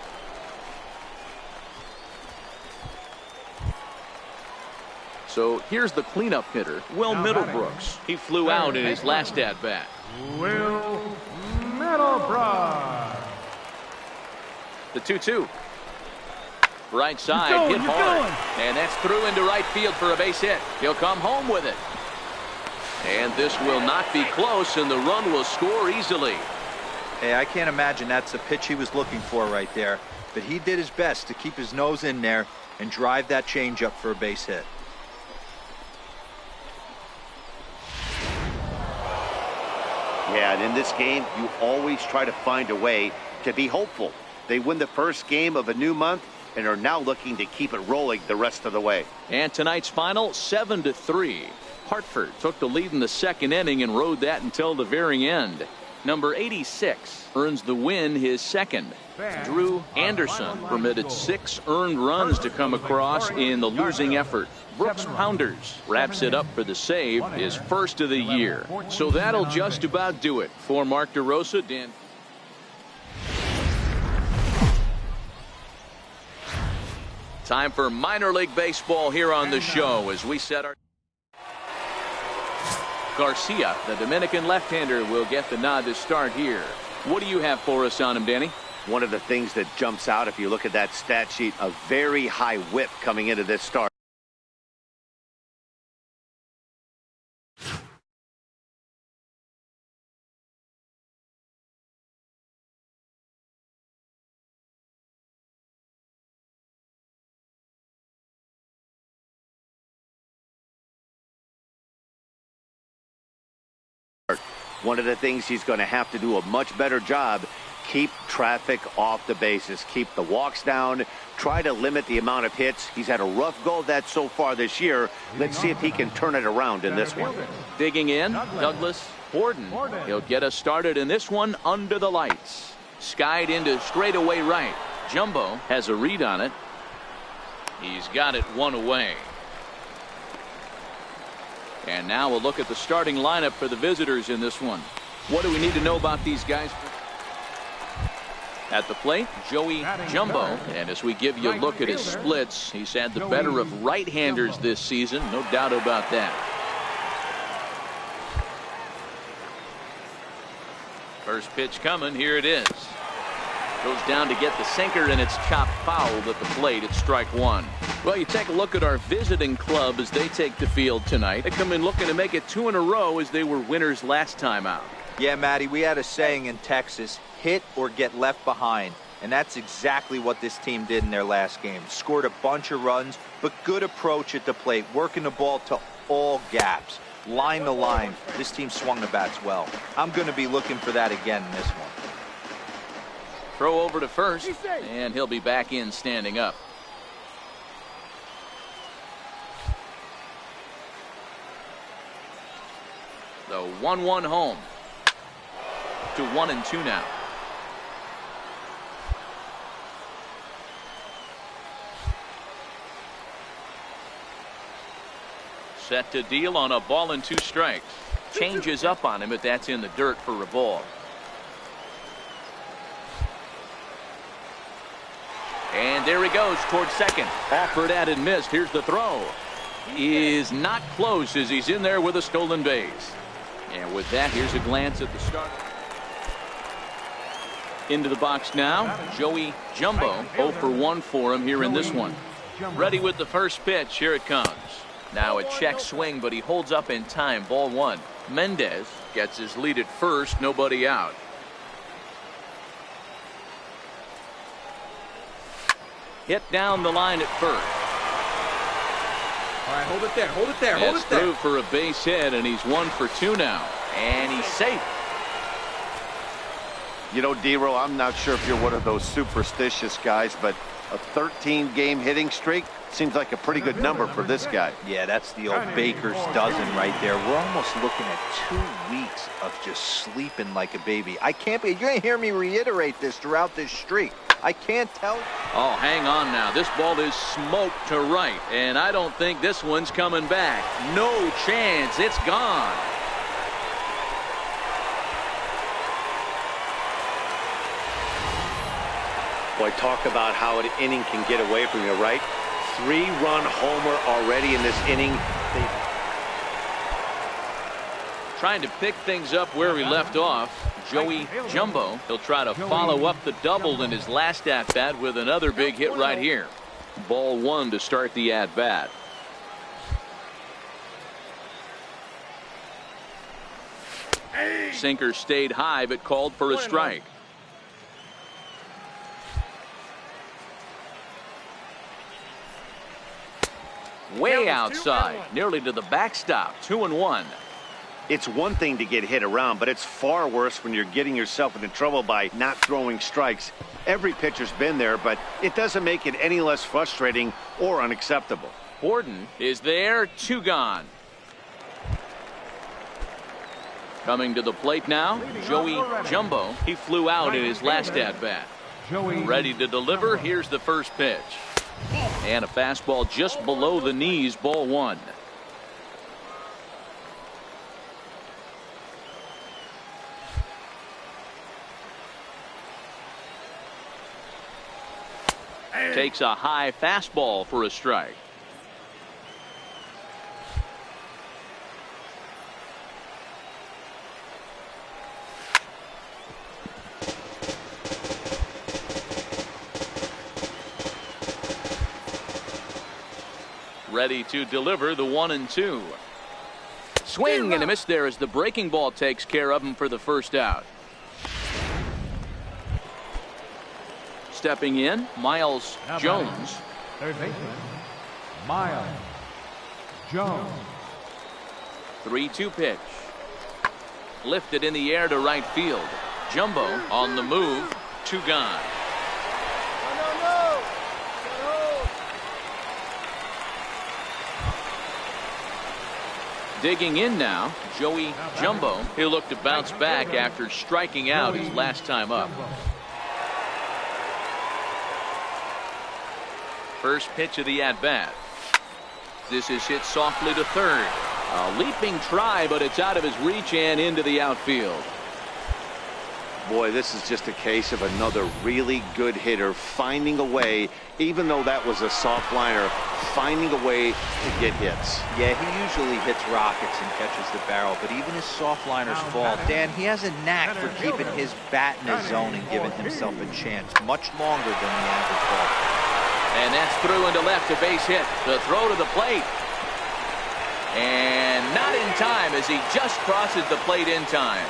So here's the cleanup hitter, Will Middlebrooks. He flew out in his last at-bat. Will Middlebrooks. The 2-2. Right side, hit hard. And that's through into right field for a base hit. He'll come home with it. And this will not be close, and the run will score easily. Hey, I can't imagine that's the pitch he was looking for right there. But he did his best to keep his nose in there and drive that changeup for a base hit. Yeah, and in this game, you always try to find a way to be hopeful. They win the first game of a new month and are now looking to keep it rolling the rest of the way. And tonight's final, 7-3. Hartford took the lead in the second inning and rode that until the very end. Number 86 earns the win, his second. Drew Anderson permitted 6 earned runs to come across in the losing effort. Brooks Pounders wraps it up for the save, his first of the year. So that'll just about do it for Mark DeRosa. Dan. Time for minor league baseball here on the show as we set our. Garcia, the Dominican left-hander, will get the nod to start here. What do you have for us on him, Danny? One of the things that jumps out if you look at that stat sheet, a very high whip coming into this start. One of the things he's going to have to do a much better job, keep traffic off the bases, keep the walks down, try to limit the amount of hits. He's had a rough go of that so far this year. Let's see if he can turn it around in this one. Digging in, Douglas Borden. He'll get us started in this one under the lights. Skied into straightaway right. Jumbo has a read on it. He's got it one away. And now we'll look at the starting lineup for the visitors in this one. What do we need to know about these guys? At the plate, Joey Jumbo. And as we give you a look at his splits, he's had the better of right-handers this season. No doubt about that. First pitch coming. Here it is. Goes down to get the sinker, and it's chopped fouled at the plate. It's strike one. Well, you take a look at our visiting club as they take the field tonight. They come in looking to make it 2 in a row as they were winners last time out. Yeah, Matty, we had a saying in Texas, hit or get left behind. And that's exactly what this team did in their last game. Scored a bunch of runs, but good approach at the plate, working the ball to all gaps. Line to line. This team swung the bats well. I'm going to be looking for that again in this one. Throw over to first, and he'll be back in standing up. The 1-1 home to 1-2 now. Set to deal on a ball and 2 strikes. Changes up on him, but that's in the dirt for a ball. And there he goes towards second. Offered at and missed. Here's the throw. Is not close as he's in there with a stolen base. And with that, here's a glance at the start. Into the box now, Joey Jumbo. 0 for 1 for him here in this one. Ready with the first pitch. Here it comes. Now a check swing, but he holds up in time. Ball 1. Mendez gets his lead at first. Nobody out. Hit down the line at first. All right, hold it there. Hold it there. Hold That's it there. through for a base hit, and he's 1 for 2 now. And he's safe. You know, D-Row, I'm not sure if you're one of those superstitious guys, but a 13-game hitting streak seems like a pretty good number for this guy. Yeah, that's the old baker's dozen right there. We're almost looking at 2 weeks of just sleeping like a baby. I can't be. You're going to hear me reiterate this throughout this streak. I can't tell. Oh, hang on now. This ball is smoked to right, and I don't think this one's coming back. No chance. It's gone. Boy, talk about how an inning can get away from you, right? 3-run homer already in this inning. Trying to pick things up where we left off. Joey Jumbo. He'll try to follow up the double in his last at-bat with another big hit right here. Ball 1 to start the at-bat. Sinker stayed high but called for a strike. Way outside, nearly to the backstop. 2-1. It's one thing to get hit around, but it's far worse when you're getting yourself into trouble by not throwing strikes. Every pitcher's been there, but it doesn't make it any less frustrating or unacceptable. Borden is there. 2 gone. Coming to the plate now, Joey Jumbo. He flew out in his last at-bat. Ready to deliver. Here's the first pitch. And a fastball just below the knees. Ball 1. Takes a high fastball for a strike. Ready to deliver the 1-2. Swing and a miss there as the breaking ball takes care of him for the first out. Stepping in, Miles Jones. Third baseman, Miles Jones. 3-2 pitch. Lifted in the air to right field. Jumbo on the move. 2 gone. Digging in now, Joey Jumbo. He'll look to bounce back after striking out his last time up. First pitch of the at-bat. This is hit softly to third. A leaping try, but it's out of his reach and into the outfield. Boy, this is just a case of another really good hitter finding a way, even though that was a soft liner, finding a way to get hits. Yeah, he usually hits rockets and catches the barrel, but even his soft liners fall. Dan, he has a knack for keeping his bat in his zone and giving himself a chance much longer than the average ball. And that's through into left, a base hit. The throw to the plate. And not in time as he just crosses the plate in time.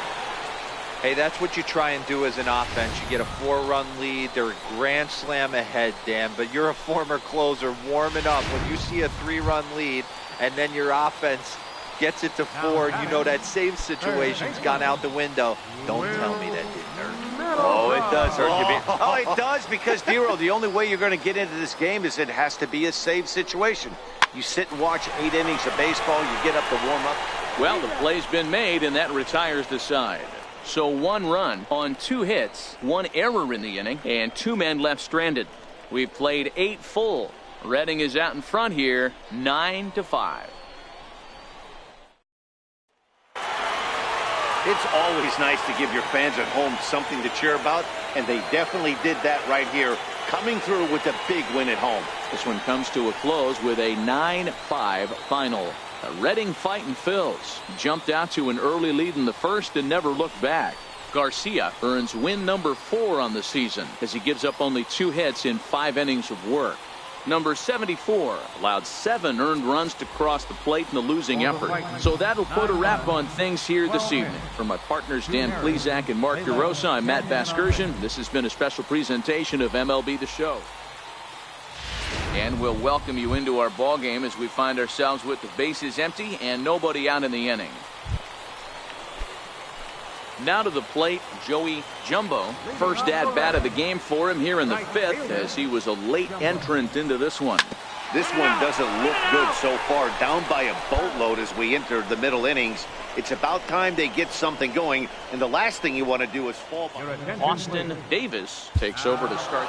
Hey, that's what you try and do as an offense. You get a 4-run lead. They're a grand slam ahead, Dan, but you're a former closer warming up. When you see a 3-run lead and then your offense gets it to 4, you know that save situation's gone out the window. Don't tell me that didn't hurt. Oh, it does hurt you. Oh, it does, because, D-Row, the only way you're going to get into this game is it has to be a save situation. You sit and watch 8 innings of baseball, you get up to warm up. Well, the play's been made, and that retires the side. So 1 run on 2 hits, 1 error in the inning, and 2 men left stranded. We've played 8 full. Reading is out in front here, 9-5. It's always nice to give your fans at home something to cheer about, and they definitely did that right here, coming through with a big win at home. This one comes to a close with a 9-5 final. A Reading Fightin' Phils jumped out to an early lead in the first and never looked back. Garcia earns win number 4 on the season as he gives up only 2 hits in 5 innings of work. Number 74 allowed 7 earned runs to cross the plate in the losing effort. So that'll put a wrap on things here this evening. For my partners Dan Plesac and Mark DeRosa, I'm Matt Vasgersian. This has been a special presentation of MLB The Show. And we'll welcome you into our ball game as we find ourselves with the bases empty and nobody out in the inning. Now to the plate, Joey Jumbo. First at bat of the game for him here in the 5th as he was a late entrant into this one. This one doesn't look good so far. Down by a boatload as we enter the middle innings. It's about time they get something going, and the last thing you want to do is fall behind. Austin Davis takes over to start.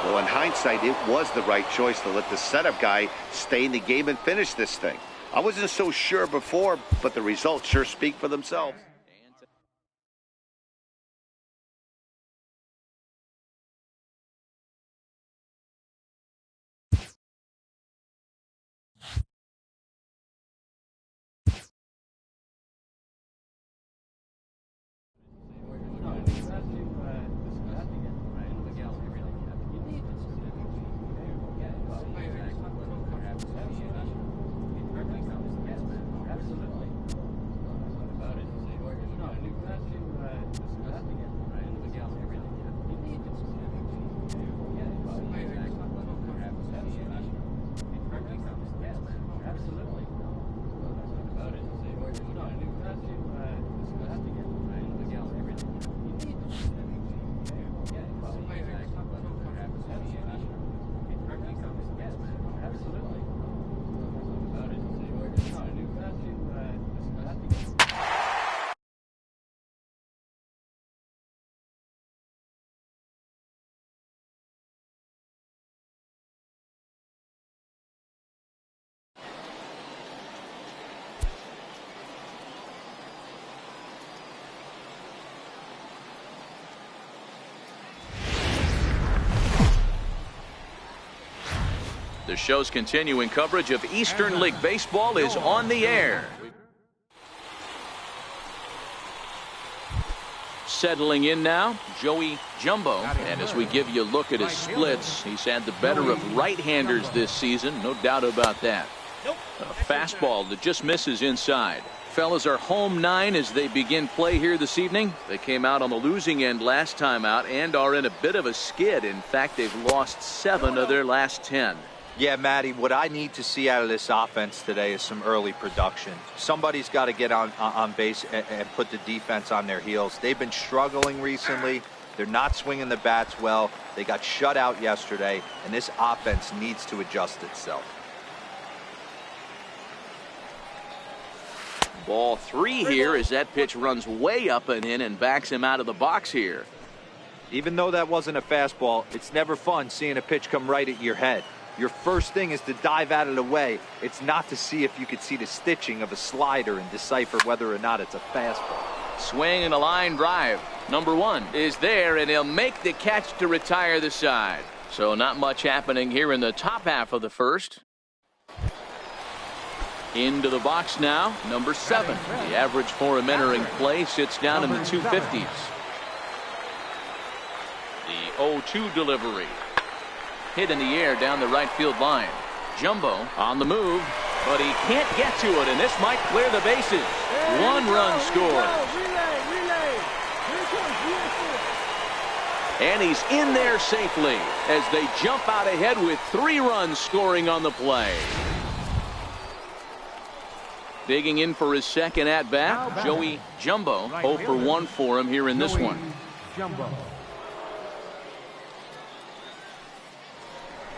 Well, in hindsight, it was the right choice to let the setup guy stay in the game and finish this thing. I wasn't so sure before, but the results sure speak for themselves. The show's continuing coverage of Eastern League Baseball is on the air. Settling in now, Joey Jumbo. And as we give you a look at his splits, he's had the better of right-handers this season, no doubt about that. A fastball that just misses inside. Fellas are home 9 as they begin play here this evening. They came out on the losing end last time out and are in a bit of a skid. In fact, they've lost 7 of their last 10. Yeah, Matty, what I need to see out of this offense today is some early production. Somebody's got to get on base and put the defense on their heels. They've been struggling recently. They're not swinging the bats well. They got shut out yesterday, and this offense needs to adjust itself. Ball 3 here as that pitch runs way up and in and backs him out of the box here. Even though that wasn't a fastball, it's never fun seeing a pitch come right at your head. Your first thing is to dive out of the way. It's not to see if you could see the stitching of a slider and decipher whether or not it's a fastball. Swing and a line drive. Number 1 is there, and he'll make the catch to retire the side. So not much happening here in the top half of the first. Into the box now, number 7. The average for him entering play sits down in the 250s. The 0-2 delivery. Hit in the air down the right field line. Jumbo on the move, but he can't get to it, and this might clear the bases. 1 run scored. And he's in there safely as they jump out ahead with 3 runs scoring on the play. Digging in for his second at-bat, Joey Jumbo. 0 for 1 for him here in this one.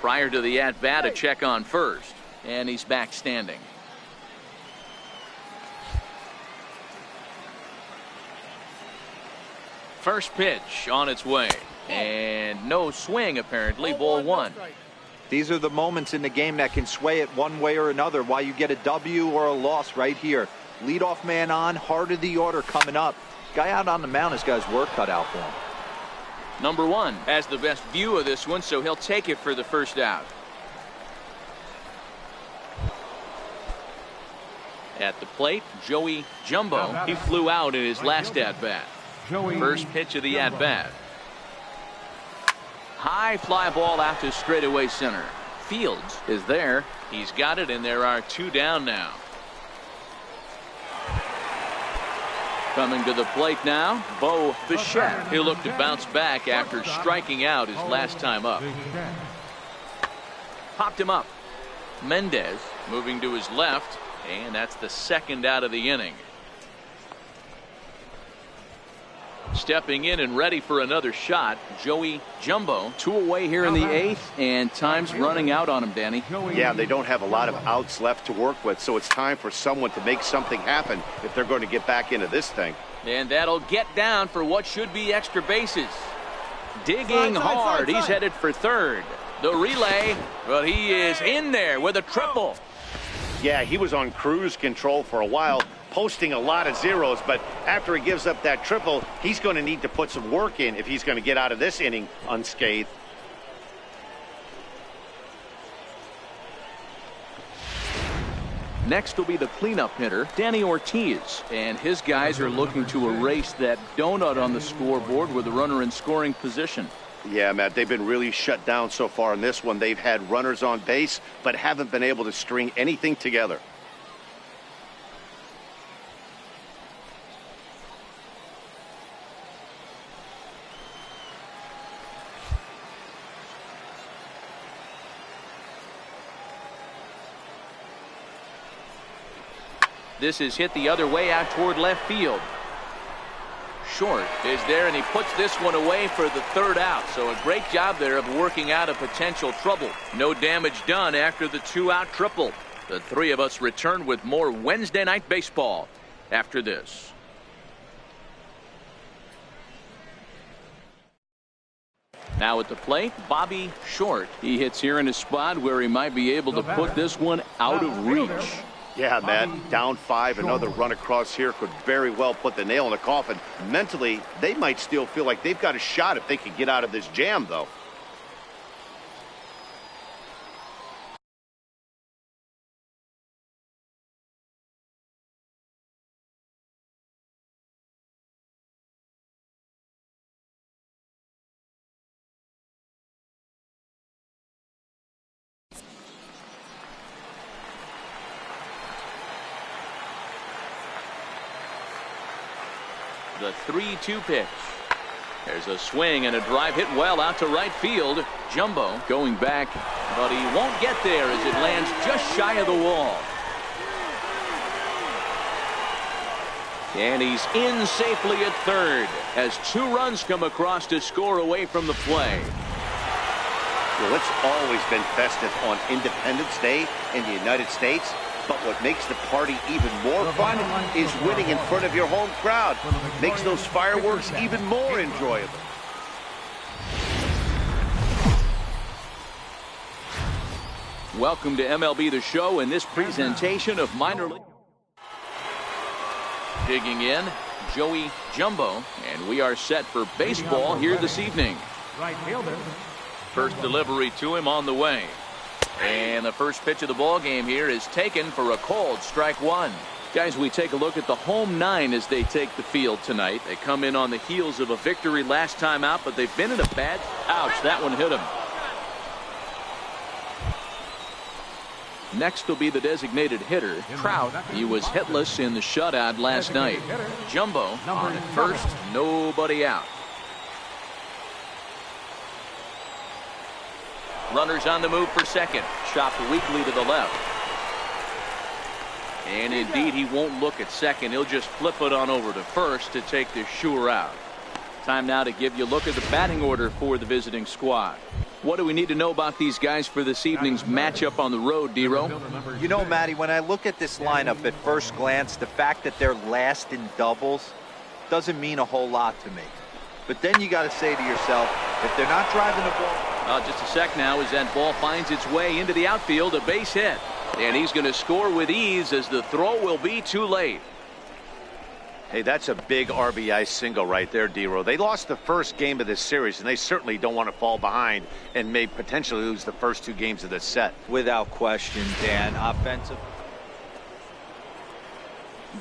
Prior to the at-bat, a check on first, and he's back standing. First pitch on its way, and no swing apparently. Ball 1. These are the moments in the game that can sway it one way or another, why you get a W or a loss right here. Leadoff man on, heart of the order coming up. Guy out on the mound has got his work cut out for him. Number 1 has the best view of this one, so he'll take it for the first out. At the plate, Joey Jumbo. He flew out in his last at-bat. First pitch of the at-bat. High fly ball out to straightaway center. Fields is there. He's got it, and there are 2 down now. Coming to the plate now, Bo Bichette. He'll look to bounce back after striking out his last time up. Popped him up. Mendez moving to his left, and that's the 2nd out of the inning. Stepping in and ready for another shot, Joey Jumbo. 2 away here in the 8th, and time's running out on him, Danny. Yeah, they don't have a lot of outs left to work with, so it's time for someone to make something happen if they're going to get back into this thing. And that'll get down for what should be extra bases. Digging hard. He's headed for third. The relay, but he is in there with a triple. Yeah, he was on cruise control for a while, posting a lot of zeros, but after he gives up that triple, he's going to need to put some work in if he's going to get out of this inning unscathed. Next will be the cleanup hitter, Danny Ortiz, and his guys are looking to erase that donut on the scoreboard with a runner in scoring position. Yeah, Matt, they've been really shut down so far in this one. They've had runners on base, but haven't been able to string anything together. This is hit the other way out toward left field. Short is there, and he puts this one away for the 3rd out. So a great job there of working out a potential trouble. No damage done after the 2-out triple. The 3 of us return with more Wednesday Night Baseball after this. Now at the plate, Bobby Short. He hits here in a spot where he might be able to put this one out of reach. Yeah, Matt, down 5, another run across here could very well put the nail in the coffin. Mentally, they might still feel like they've got a shot if they can get out of this jam, though. The 3-2 pitch. There's a swing and a drive hit well out to right field. Jumbo going back, but he won't get there as it lands just shy of the wall. And he's in safely at third as 2 runs come across to score away from the play. Well, it's always been festive on Independence Day in the United States. But what makes the party even more fun is winning in front of your home crowd. Makes those fireworks even more enjoyable. Welcome to MLB The Show and this presentation of minor league. Digging in, Joey Jumbo, and we are set for baseball here this evening. Right fielder. First delivery to him on the way. And the first pitch of the ball game here is taken for a called strike 1. Guys, we take a look at the home 9 as they take the field tonight. They come in on the heels of a victory last time out, but they've been in a bad. Ouch, that one hit him. Next will be the designated hitter, Trout. He was hitless in the shutout last night. Jumbo on at first, nobody out. Runners on the move for second. Chopped weakly to the left. And indeed, he won't look at second. He'll just flip it on over to first to take the sure out. Time now to give you a look at the batting order for the visiting squad. What do we need to know about these guys for this evening's matchup on the road, D-Row? You know, Matty, when I look at this lineup at first glance, the fact that they're last in doubles doesn't mean a whole lot to me. But then you got to say to yourself, if they're not driving the ball. Just a sec now as that ball finds its way into the outfield, a base hit. And he's going to score with ease as the throw will be too late. Hey, that's a big RBI single right there, D-Row. They lost the first game of this series, and they certainly don't want to fall behind and may potentially lose the first 2 games of this set. Without question, Dan. Offensive.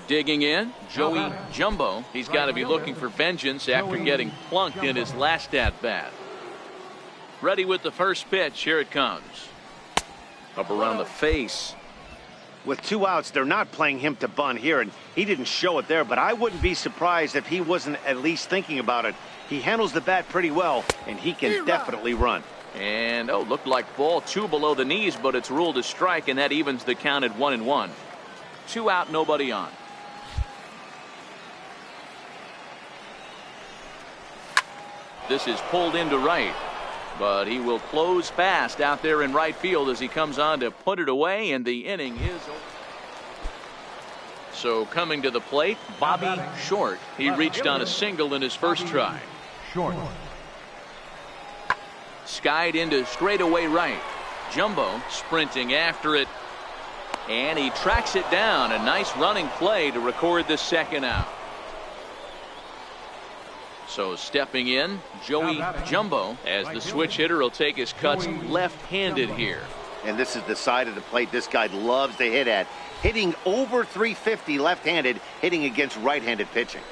Digging in, Joey Jumbo. He's got to be looking for vengeance after getting plunked in his last at-bat. Ready with the first pitch. Here it comes. Up around the face. With 2 outs, they're not playing him to bunt here, and he didn't show it there, but I wouldn't be surprised if he wasn't at least thinking about it. He handles the bat pretty well, and he can definitely run. And, looked like ball 2 below the knees, but it's ruled a strike, and that evens the count at 1-1. 2 out, nobody on. This is pulled into right, but he will close fast out there in right field as he comes on to put it away, and the inning is over. So coming to the plate, Bobby Short. He reached on a single in his first try. Short. Skied into straightaway right. Jumbo sprinting after it, and he tracks it down. A nice running play to record the second out. So stepping in, Joey Jumbo, as the switch hitter will take his cuts left-handed here. And this is the side of the plate this guy loves to hit at. Hitting over 350 left-handed, hitting against right-handed pitching.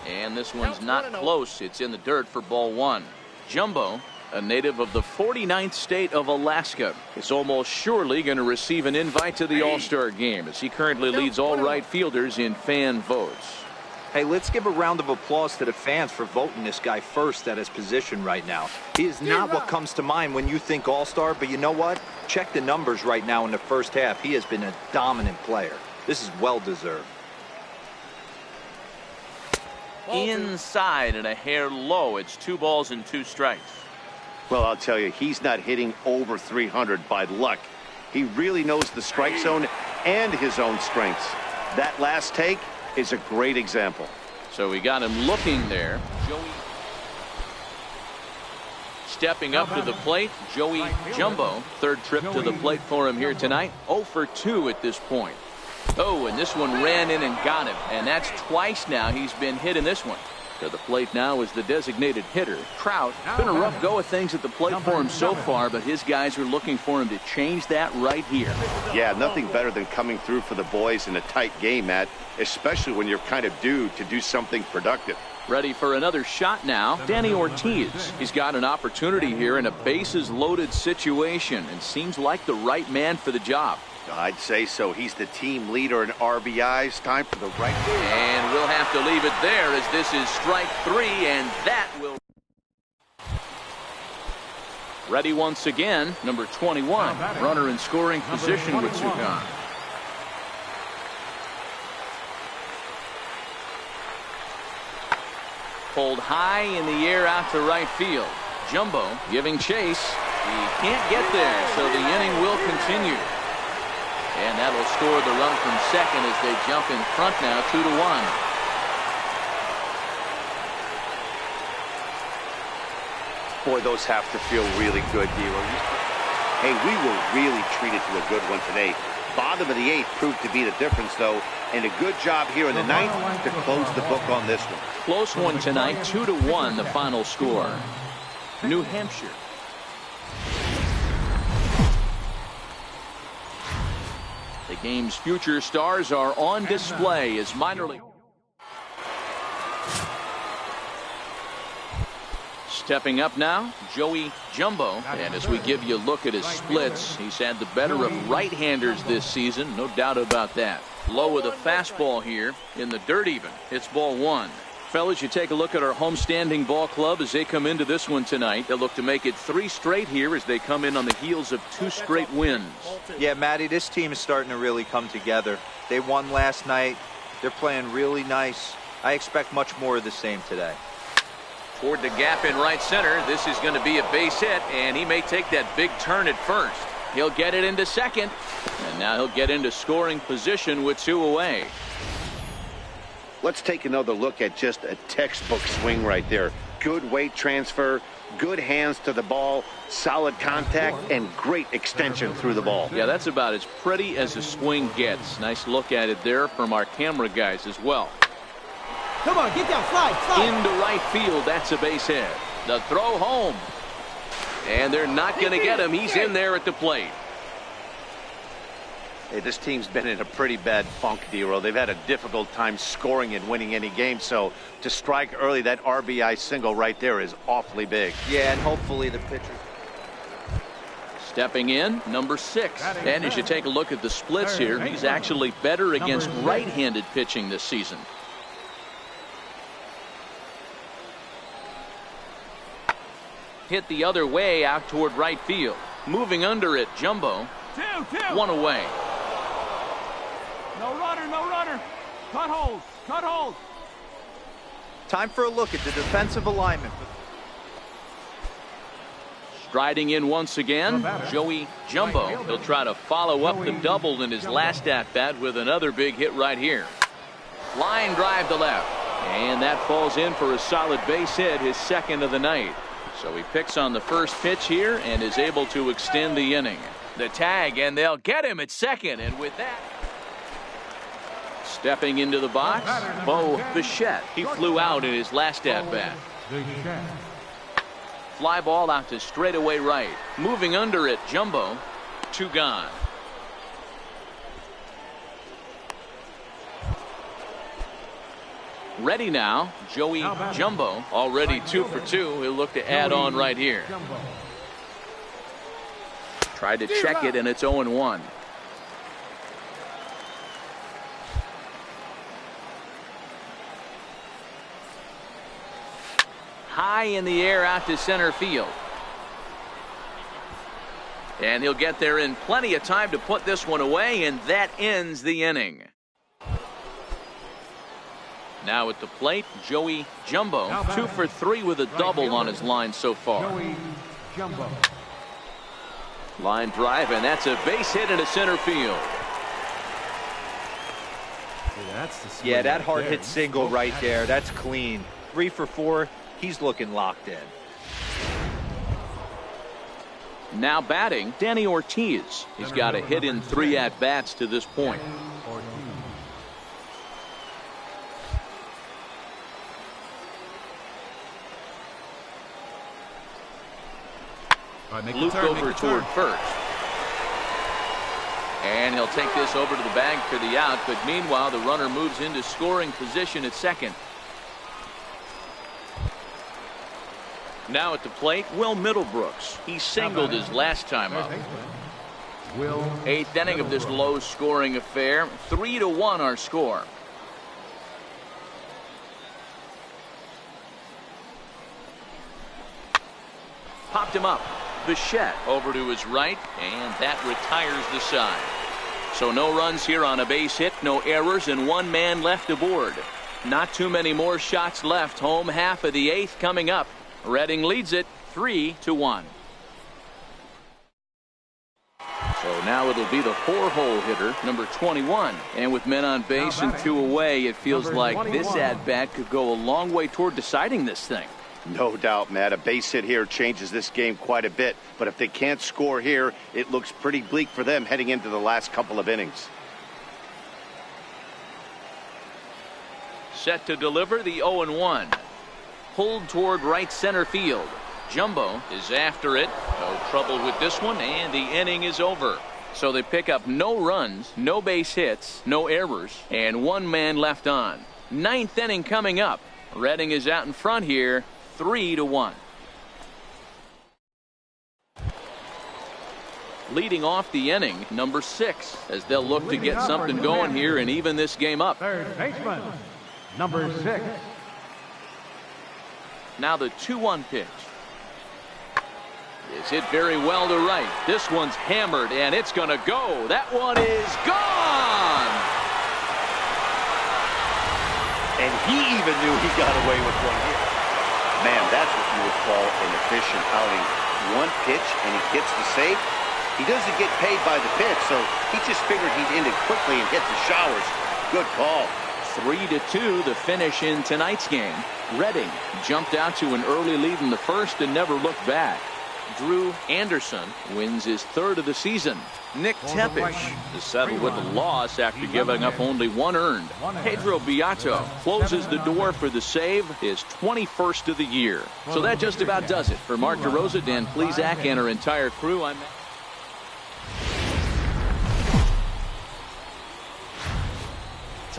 And this one's not close. It's in the dirt for ball 1. Jumbo, a native of the 49th state of Alaska, is almost surely going to receive an invite to the All-Star game, as he currently leads all right fielders in fan votes. Hey, let's give a round of applause to the fans for voting this guy first at his position right now. He is not what comes to mind when you think All-Star, but you know what? Check the numbers right now in the first half. He has been a dominant player. This is well-deserved. Inside and a hair low. It's 2 balls and 2 strikes. Well, I'll tell you, he's not hitting over 300 by luck. He really knows the strike zone and his own strengths. That last take is a great example. So we got him looking there. Joey stepping up to the plate. Joey Jumbo, third trip to the plate for him here tonight. 0 for 2 at this point. Oh, and this one ran in and got him. And that's twice now he's been hit in this one. To the plate now is the designated hitter, Trout. Been a rough go of things at the plate for him so far, but his guys are looking for him to change that right here. Yeah, nothing better than coming through for the boys in a tight game, Matt, especially when you're kind of due to do something productive. Ready for another shot now, Danny Ortiz. He's got an opportunity here in a bases-loaded situation and seems like the right man for the job. I'd say so. He's the team leader in RBIs. Time for the right. And we'll have to leave it there as this is strike 3, and that will. Ready once again, number 21. Runner in scoring position with 2 gone. Pulled high in the air out to right field. Jumbo giving chase. He can't get there, so the inning will continue. And that'll score the run from second as they jump in front now, 2-1. Boy, those have to feel really good, D-Lo. Hey, we were really treated to a good one today. Bottom of the 8th proved to be the difference, though, and a good job here in the 9th to close the book on this one. Close one tonight, 2-1 the final score. New Hampshire. The game's future stars are on display as minor league. Stepping up now, Joey Jumbo. And as we give you a look at his splits, he's had the better of right-handers this season, no doubt about that. Low with a fastball here in the dirt even. It's ball 1. Fellas, you take a look at our homestanding ball club as they come into this one tonight. They'll look to make it 3 straight here as they come in on the heels of 2 straight wins. Yeah, Matty, this team is starting to really come together. They won last night. They're playing really nice. I expect much more of the same today. Toward the gap in right center. This is going to be a base hit, and he may take that big turn at first. He'll get it into second, and now he'll get into scoring position with 2 away. Let's take another look at just a textbook swing right there. Good weight transfer, good hands to the ball, solid contact, and great extension through the ball. Yeah, that's about as pretty as a swing gets. Nice look at it there from our camera guys as well. Come on, get down, slide. Into right field, that's a base hit. The throw home. And they're not going to get him. He's in there at the plate. Hey, this team's been in a pretty bad funk, D-Roll. They've had a difficult time scoring and winning any game, so to strike early, that RBI single right there is awfully big. Yeah, and hopefully the pitcher. Stepping in, number 6. And as you take a look at the splits here, he's actually better against right-handed pitching this season. Hit the other way out toward right field. Moving under it, Jumbo. 1 away. No runner, no runner. Cut holes, cut holes. Time for a look at the defensive alignment. Striding in once again, Joey Jumbo. He'll try to follow up the double in his last at-bat with another big hit right here. Line drive to left. And that falls in for a solid base hit, his second of the night. So he picks on the first pitch here and is able to extend the inning. The tag, and they'll get him at second. And with that, stepping into the box, Bo Bichette. He flew out in his last at-bat. Fly ball out to straightaway right. Moving under it, Jumbo. 2 gone. Ready now, Joey Jumbo. Already 2 for 2. He'll look to add on right here. Tried to check it, and it's 0-1. High in the air out to center field. And he'll get there in plenty of time to put this one away, and that ends the inning. Now at the plate, Joey Jumbo. 2 for 3 with a double on his line so far. Line drive, and that's a base hit into center field. Yeah, that hard hit single right there. That's clean. 3 for 4. He's looking locked in. Now batting, Danny Ortiz. He's got a hit in 3 at-bats to this point. Loop over toward first. And he'll take this over to the bag for the out, but meanwhile the runner moves into scoring position at second. Now at the plate, Will Middlebrooks. He singled his last time up. 8th inning of this low-scoring affair. 3-1 our score. Popped him up. Bichette over to his right, and that retires the side. So no runs here on a base hit, no errors, and 1 man left aboard. Not too many more shots left. Home half of the 8th coming up. Redding leads it 3-1. So now it'll be the 4-hole hitter, number 21. And with men on base and 2 away, it feels like this at-bat could go a long way toward deciding this thing. No doubt, Matt. A base hit here changes this game quite a bit. But if they can't score here, it looks pretty bleak for them heading into the last couple of innings. Set to deliver the 0-1. Pulled toward right center field. Jumbo is after it. No trouble with this one, and the inning is over. So they pick up no runs, no base hits, no errors, and 1 man left on. 9th inning coming up. Redding is out in front here, 3-1. Leading off the inning, number 6, as they'll look to get something going here and even this game up. Third baseman, number 6. Now the 2-1 pitch. Is hit very well to right. This one's hammered, and it's going to go. That one is gone. And he even knew he got away with 1 hit. Man, that's what you would call an efficient outing. 1 pitch, and he gets the save. He doesn't get paid by the pitch, so he just figured he'd end it quickly and hit the showers. Good call. 3-2 the finish in tonight's game. Redding jumped out to an early lead in the first and never looked back. Drew Anderson wins his 3rd of the season. Nick Tepish is settled with a loss after giving up only 1 earned. Pedro Beato closes the door for the save, his 21st of the year. So that just about does it. For Mark DeRosa, Dan Plesac, and our entire crew, I'm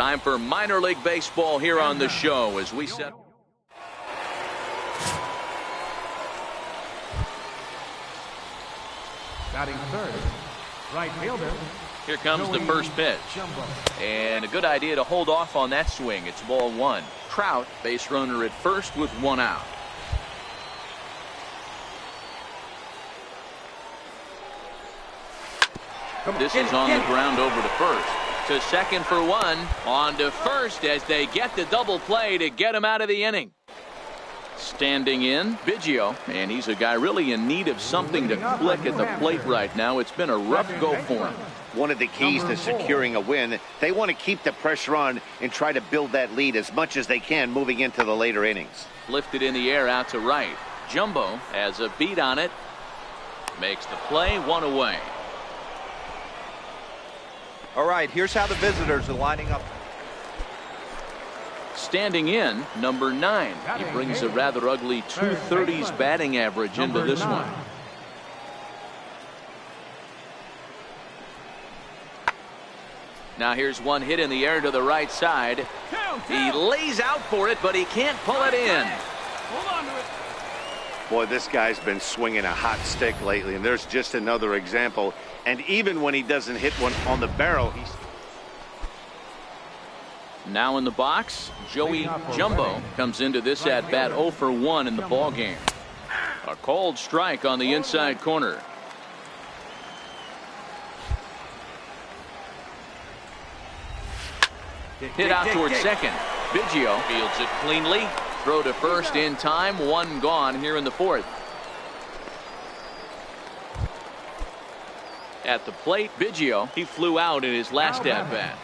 Time for minor league baseball here on the show as we set. Batting third, right fielder. Here comes the first pitch. And a good idea to hold off on that swing. It's ball one. Trout, base runner at first with one out. This is on the ground over to first. To second for one. On to first as they get the double play to get him out of the inning. Standing in, Biggio, and he's a guy really in need of something to click at the plate right now. It's been a rough go for him. One of the keys to securing a win, they want to keep the pressure on and try to build that lead as much as they can moving into the later innings. Lifted in the air out to right. Jumbo has a beat on it. Makes the play, one away. All right, here's how the visitors are lining up. Standing in, number 9. He brings a rather ugly 230s batting average into this one. Now here's one hit in the air to the right side. He lays out for it, but he can't pull it in. Boy, this guy's been swinging a hot stick lately, and there's just another example. And even when he doesn't hit one on the barrel, he's... Now in the box, Joey Jumbo comes into this at bat 0 for 1 in the ball game. A cold strike on the inside corner. Hit out towards second. Biggio fields it cleanly. Throw to first in time. One gone here in the fourth. At the plate, Biggio, he flew out in his last at bat.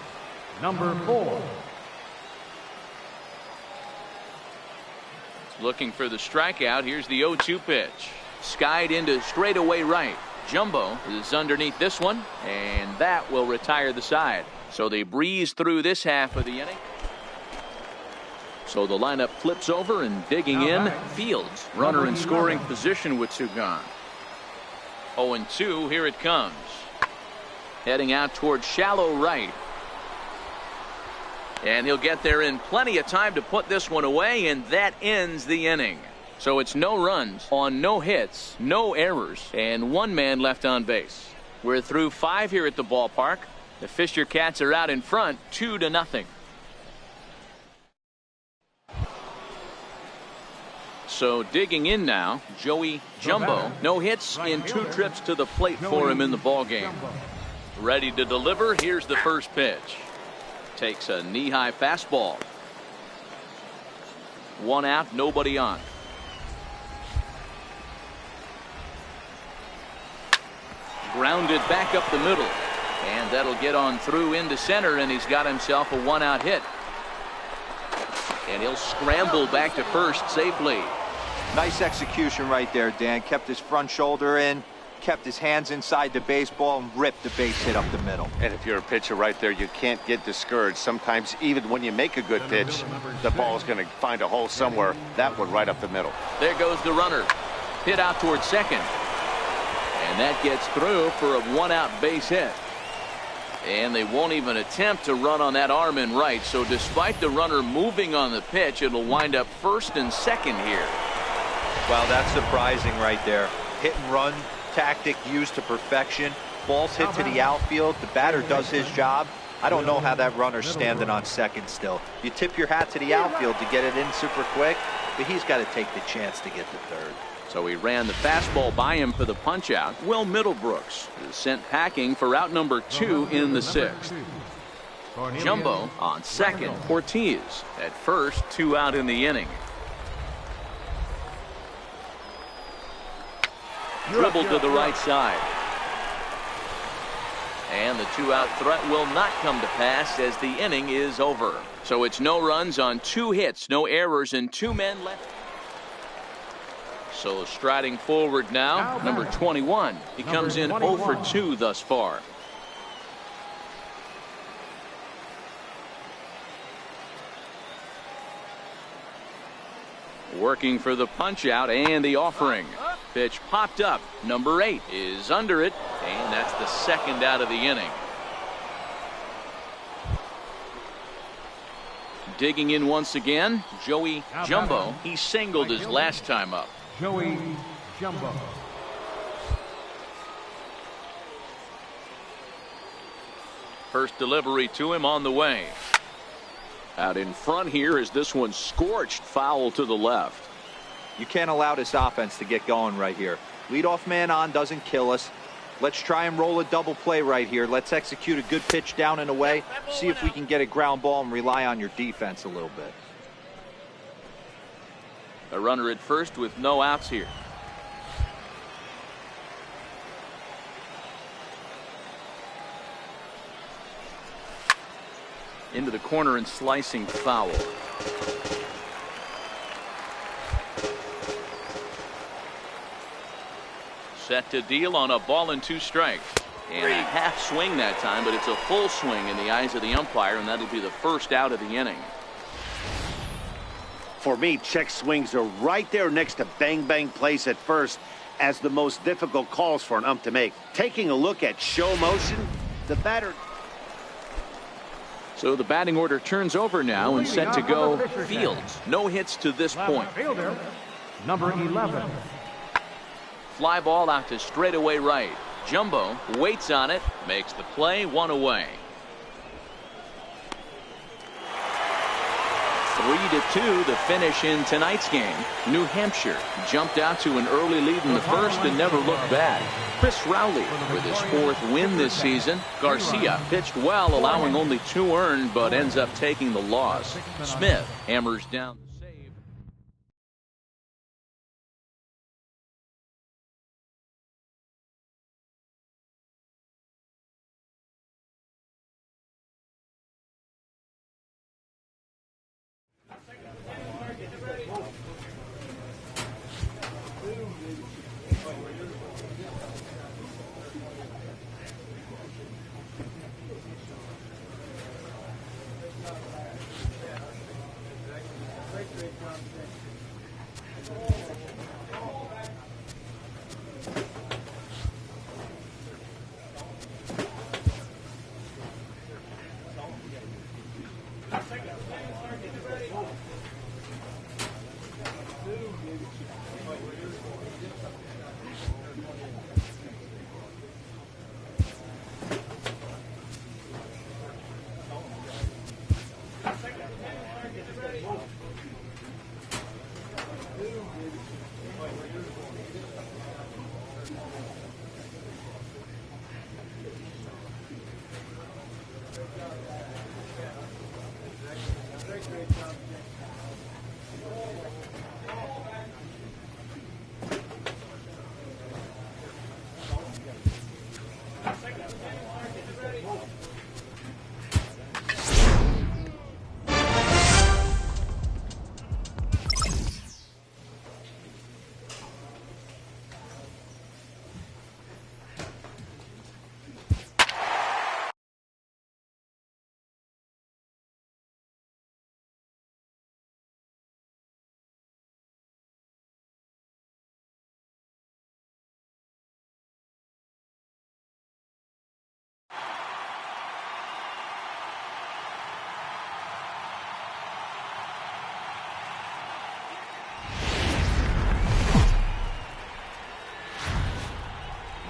Number 4. Looking for the strikeout. Here's the 0-2 pitch. Skied into straightaway right. Jumbo is underneath this one, and that will retire the side. So they breeze through this half of the inning. So the lineup flips over and digging in. Fields, runner in scoring position with two gone. 0-2, here it comes. Heading out towards shallow right. And he'll get there in plenty of time to put this one away, and that ends the inning. So it's no runs on no hits, no errors, and one man left on base. We're through 5 here at the ballpark. The Fisher Cats are out in front 2-0. So digging in now, Joey Jumbo. No hits in 2 trips to the plate for him in the ball game. Ready to deliver. Here's the first pitch. Takes a knee-high fastball. 1 out, nobody on. Grounded back up the middle. And that'll get on through into center, and he's got himself a 1-out hit. And he'll scramble back to first safely. Nice execution right there, Dan. Kept his front shoulder in, kept his hands inside the baseball, and ripped the base hit up the middle. And if you're a pitcher right there, you can't get discouraged. Sometimes even when you make a good pitch, the ball is going to find a hole somewhere. That one right up the middle. There goes the runner. Hit out towards second. And that gets through for a 1-out base hit. And they won't even attempt to run on that arm in right. So despite the runner moving on the pitch, it'll wind up first and second here. Wow, that's surprising right there. Hit and run tactic used to perfection. Ball's hit to the outfield. The batter does his job. I don't know how that runner's standing on second still. You tip your hat to the outfield to get it in super quick, but he's got to take the chance to get to third. So he ran the fastball by him for the punch out. Will Middlebrooks is sent packing for out number 2 in the 6th. Jumbo on second. Ortiz at first, 2 out in the inning. Dribbled to the right side. And the 2-out threat will not come to pass as the inning is over. So it's no runs on 2 hits, no errors, and 2 men left. So striding forward now, number 21. He comes in 0 for 2 thus far. Working for the punch out and the offering. Pitch popped up. Number 8 is under it, and that's the 2nd out of the inning. digging in once again, Joey Jumbo. He singled his last time up. Joey Jumbo. First delivery to him on the way. Out in front here is this one scorched foul to the left. You can't allow this offense to get going right here. Leadoff man on doesn't kill us. Let's try and roll a double play right here. Let's execute a good pitch down and away. See if we can get a ground ball and rely on your defense a little bit. A runner at first with no outs here. Into the corner and slicing foul. Set to deal on a ball and 2 strikes. And a half swing that time, but it's a full swing in the eyes of the umpire, and that'll be the first out of the inning. For me, check swings are right there next to bang plays at first as the most difficult calls for an ump to make. Taking a look at show motion, the batter. So the batting order turns over now and set to go Fields. No hits to this point. Fielder, number 11. Fly ball out to straightaway right. Jumbo waits on it, makes the play, 1 away. 3-2 the finish in tonight's game. New Hampshire jumped out to an early lead in the first and never looked back. Chris Rowley with his 4th win this season. Garcia pitched well, allowing only 2 earned, but ends up taking the loss. Smith hammers down the save.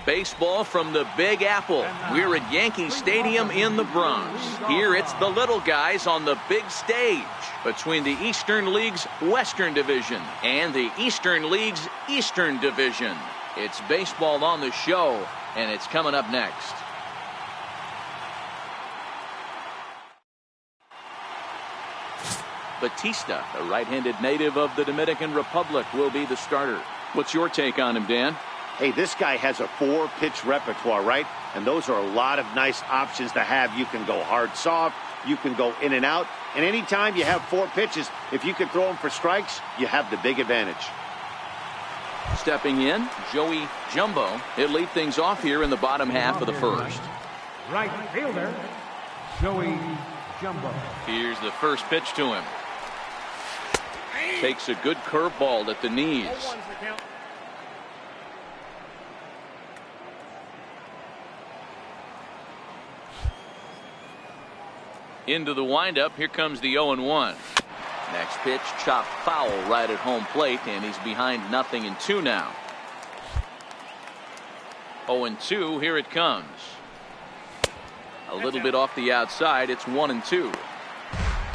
Baseball from the Big Apple. We're at Yankee Stadium in the Bronx. Here it's the little guys on the big stage between the Eastern League's Western Division and the Eastern League's Eastern Division. It's baseball on the show, and it's coming up next. Batista, a right-handed native of the Dominican Republic, will be the starter. What's your take on him, Dan? Hey, this guy has a 4-pitch repertoire, right? And those are a lot of nice options to have. You can go hard, soft. You can go in and out. And anytime you have 4 pitches, if you can throw them for strikes, you have the big advantage. Stepping in, Joey Jumbo. He'll lead things off here in the bottom half of the first. Right fielder, Joey Jumbo. Here's the first pitch to him. Takes a good curveball at the knees. Into the windup. Here comes the 0-1. Next pitch, chopped foul right at home plate, and he's behind 0-2 now. 0-2. Here it comes. A little bit off the outside. It's 1-2.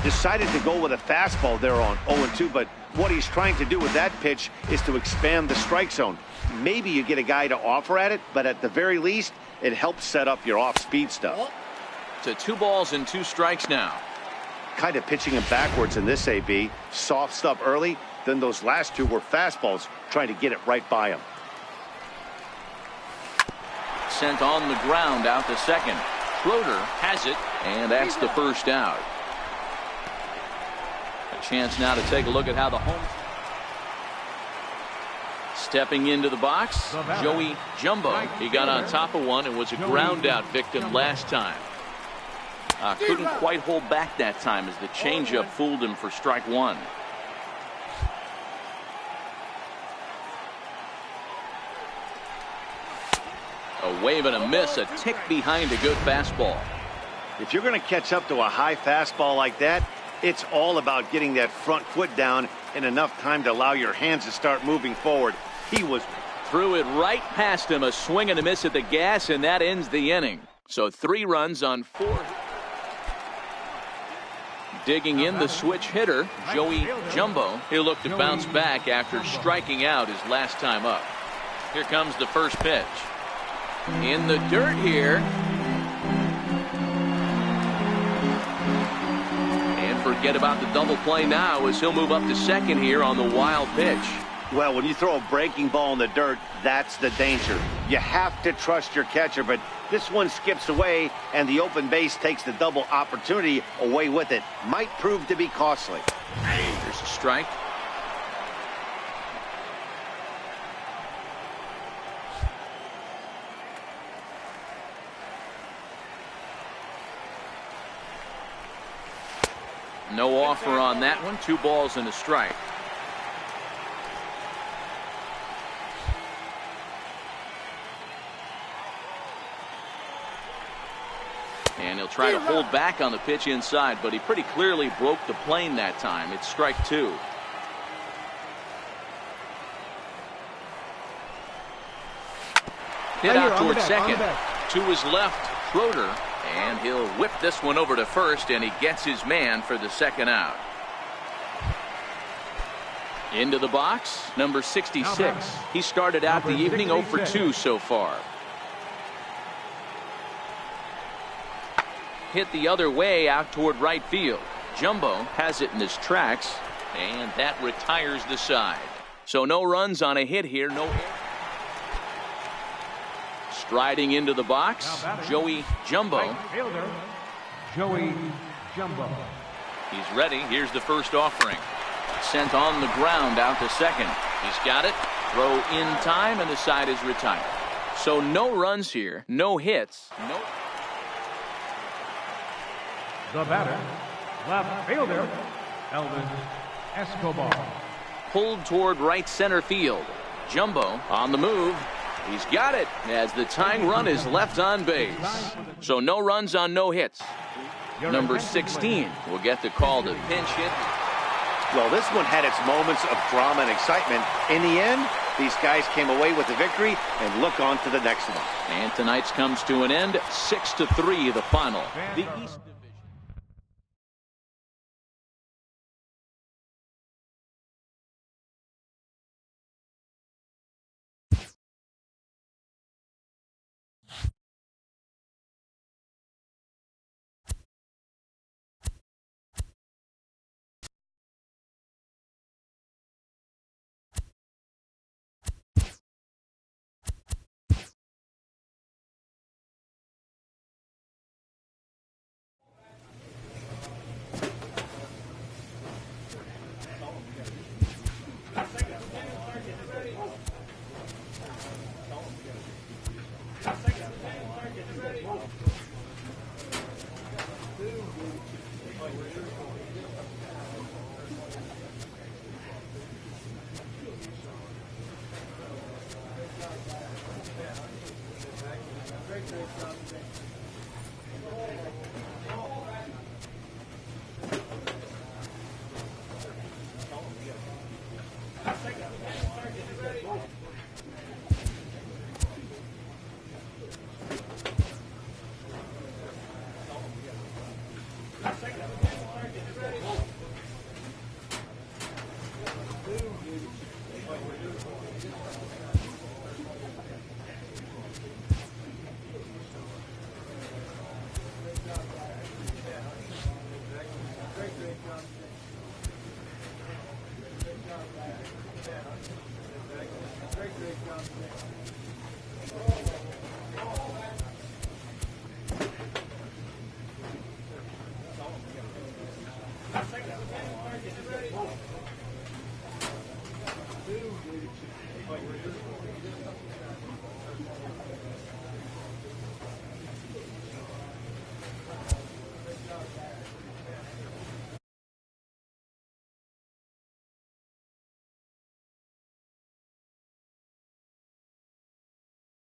Decided to go with a fastball there on 0-2, but what he's trying to do with that pitch is to expand the strike zone. Maybe you get a guy to offer at it, but at the very least, it helps set up your off-speed stuff. To 2 balls and 2 strikes now. Kind of pitching him backwards in this AB. Soft stuff early, then those last 2 were fastballs, trying to get it right by him. Sent on the ground out to second. Schroeder has it, and that's the first out. A chance now to take a look at how the home. Stepping into the box, Joey Jumbo. He got on top of one and was a ground out victim last time. Couldn't quite hold back that time as the changeup fooled him for strike 1. A wave and a miss, a tick behind a good fastball. If you're going to catch up to a high fastball like that, it's all about getting that front foot down in enough time to allow your hands to start moving forward. He was threw it right past him, a swing and a miss at the gas, and that ends the inning. So 3 runs on 4. Digging in the switch hitter, Joey Jumbo. He'll look to bounce back after striking out his last time up. Here comes the first pitch. In the dirt here. And forget about the double play now as he'll move up to second here on the wild pitch. Well, when you throw a breaking ball in the dirt, that's the danger. You have to trust your catcher, but this one skips away, and the open base takes the double opportunity away with it. Might prove to be costly. There's a strike. No offer on that one. 2 balls and a strike. And he'll try to hold back on the pitch inside, but he pretty clearly broke the plane that time. It's strike 2. Hit out towards second. To his left, Schroeder. And he'll whip this one over to first, and he gets his man for the second out. Into the box, number 66. He started out the evening 0 for 2 so far. Hit the other way out toward right field. Jumbo has it in his tracks, and that retires the side. So no runs on a hit here. No hit. Striding into the box, Joey Jumbo. Joey Jumbo. He's ready. Here's the first offering. Sent on the ground out to second. He's got it. Throw in time, and the side is retired. So no runs here, no hits. The batter, left fielder, Elvis Escobar. Pulled toward right center field. Jumbo on the move. He's got it as the tying run is left on base. So no runs on no hits. Number 16 will get the call to pinch hit. Well, this one had its moments of drama and excitement. In the end, these guys came away with the victory and look on to the next one. And tonight's comes to an end. 6-3 the final. The East Division.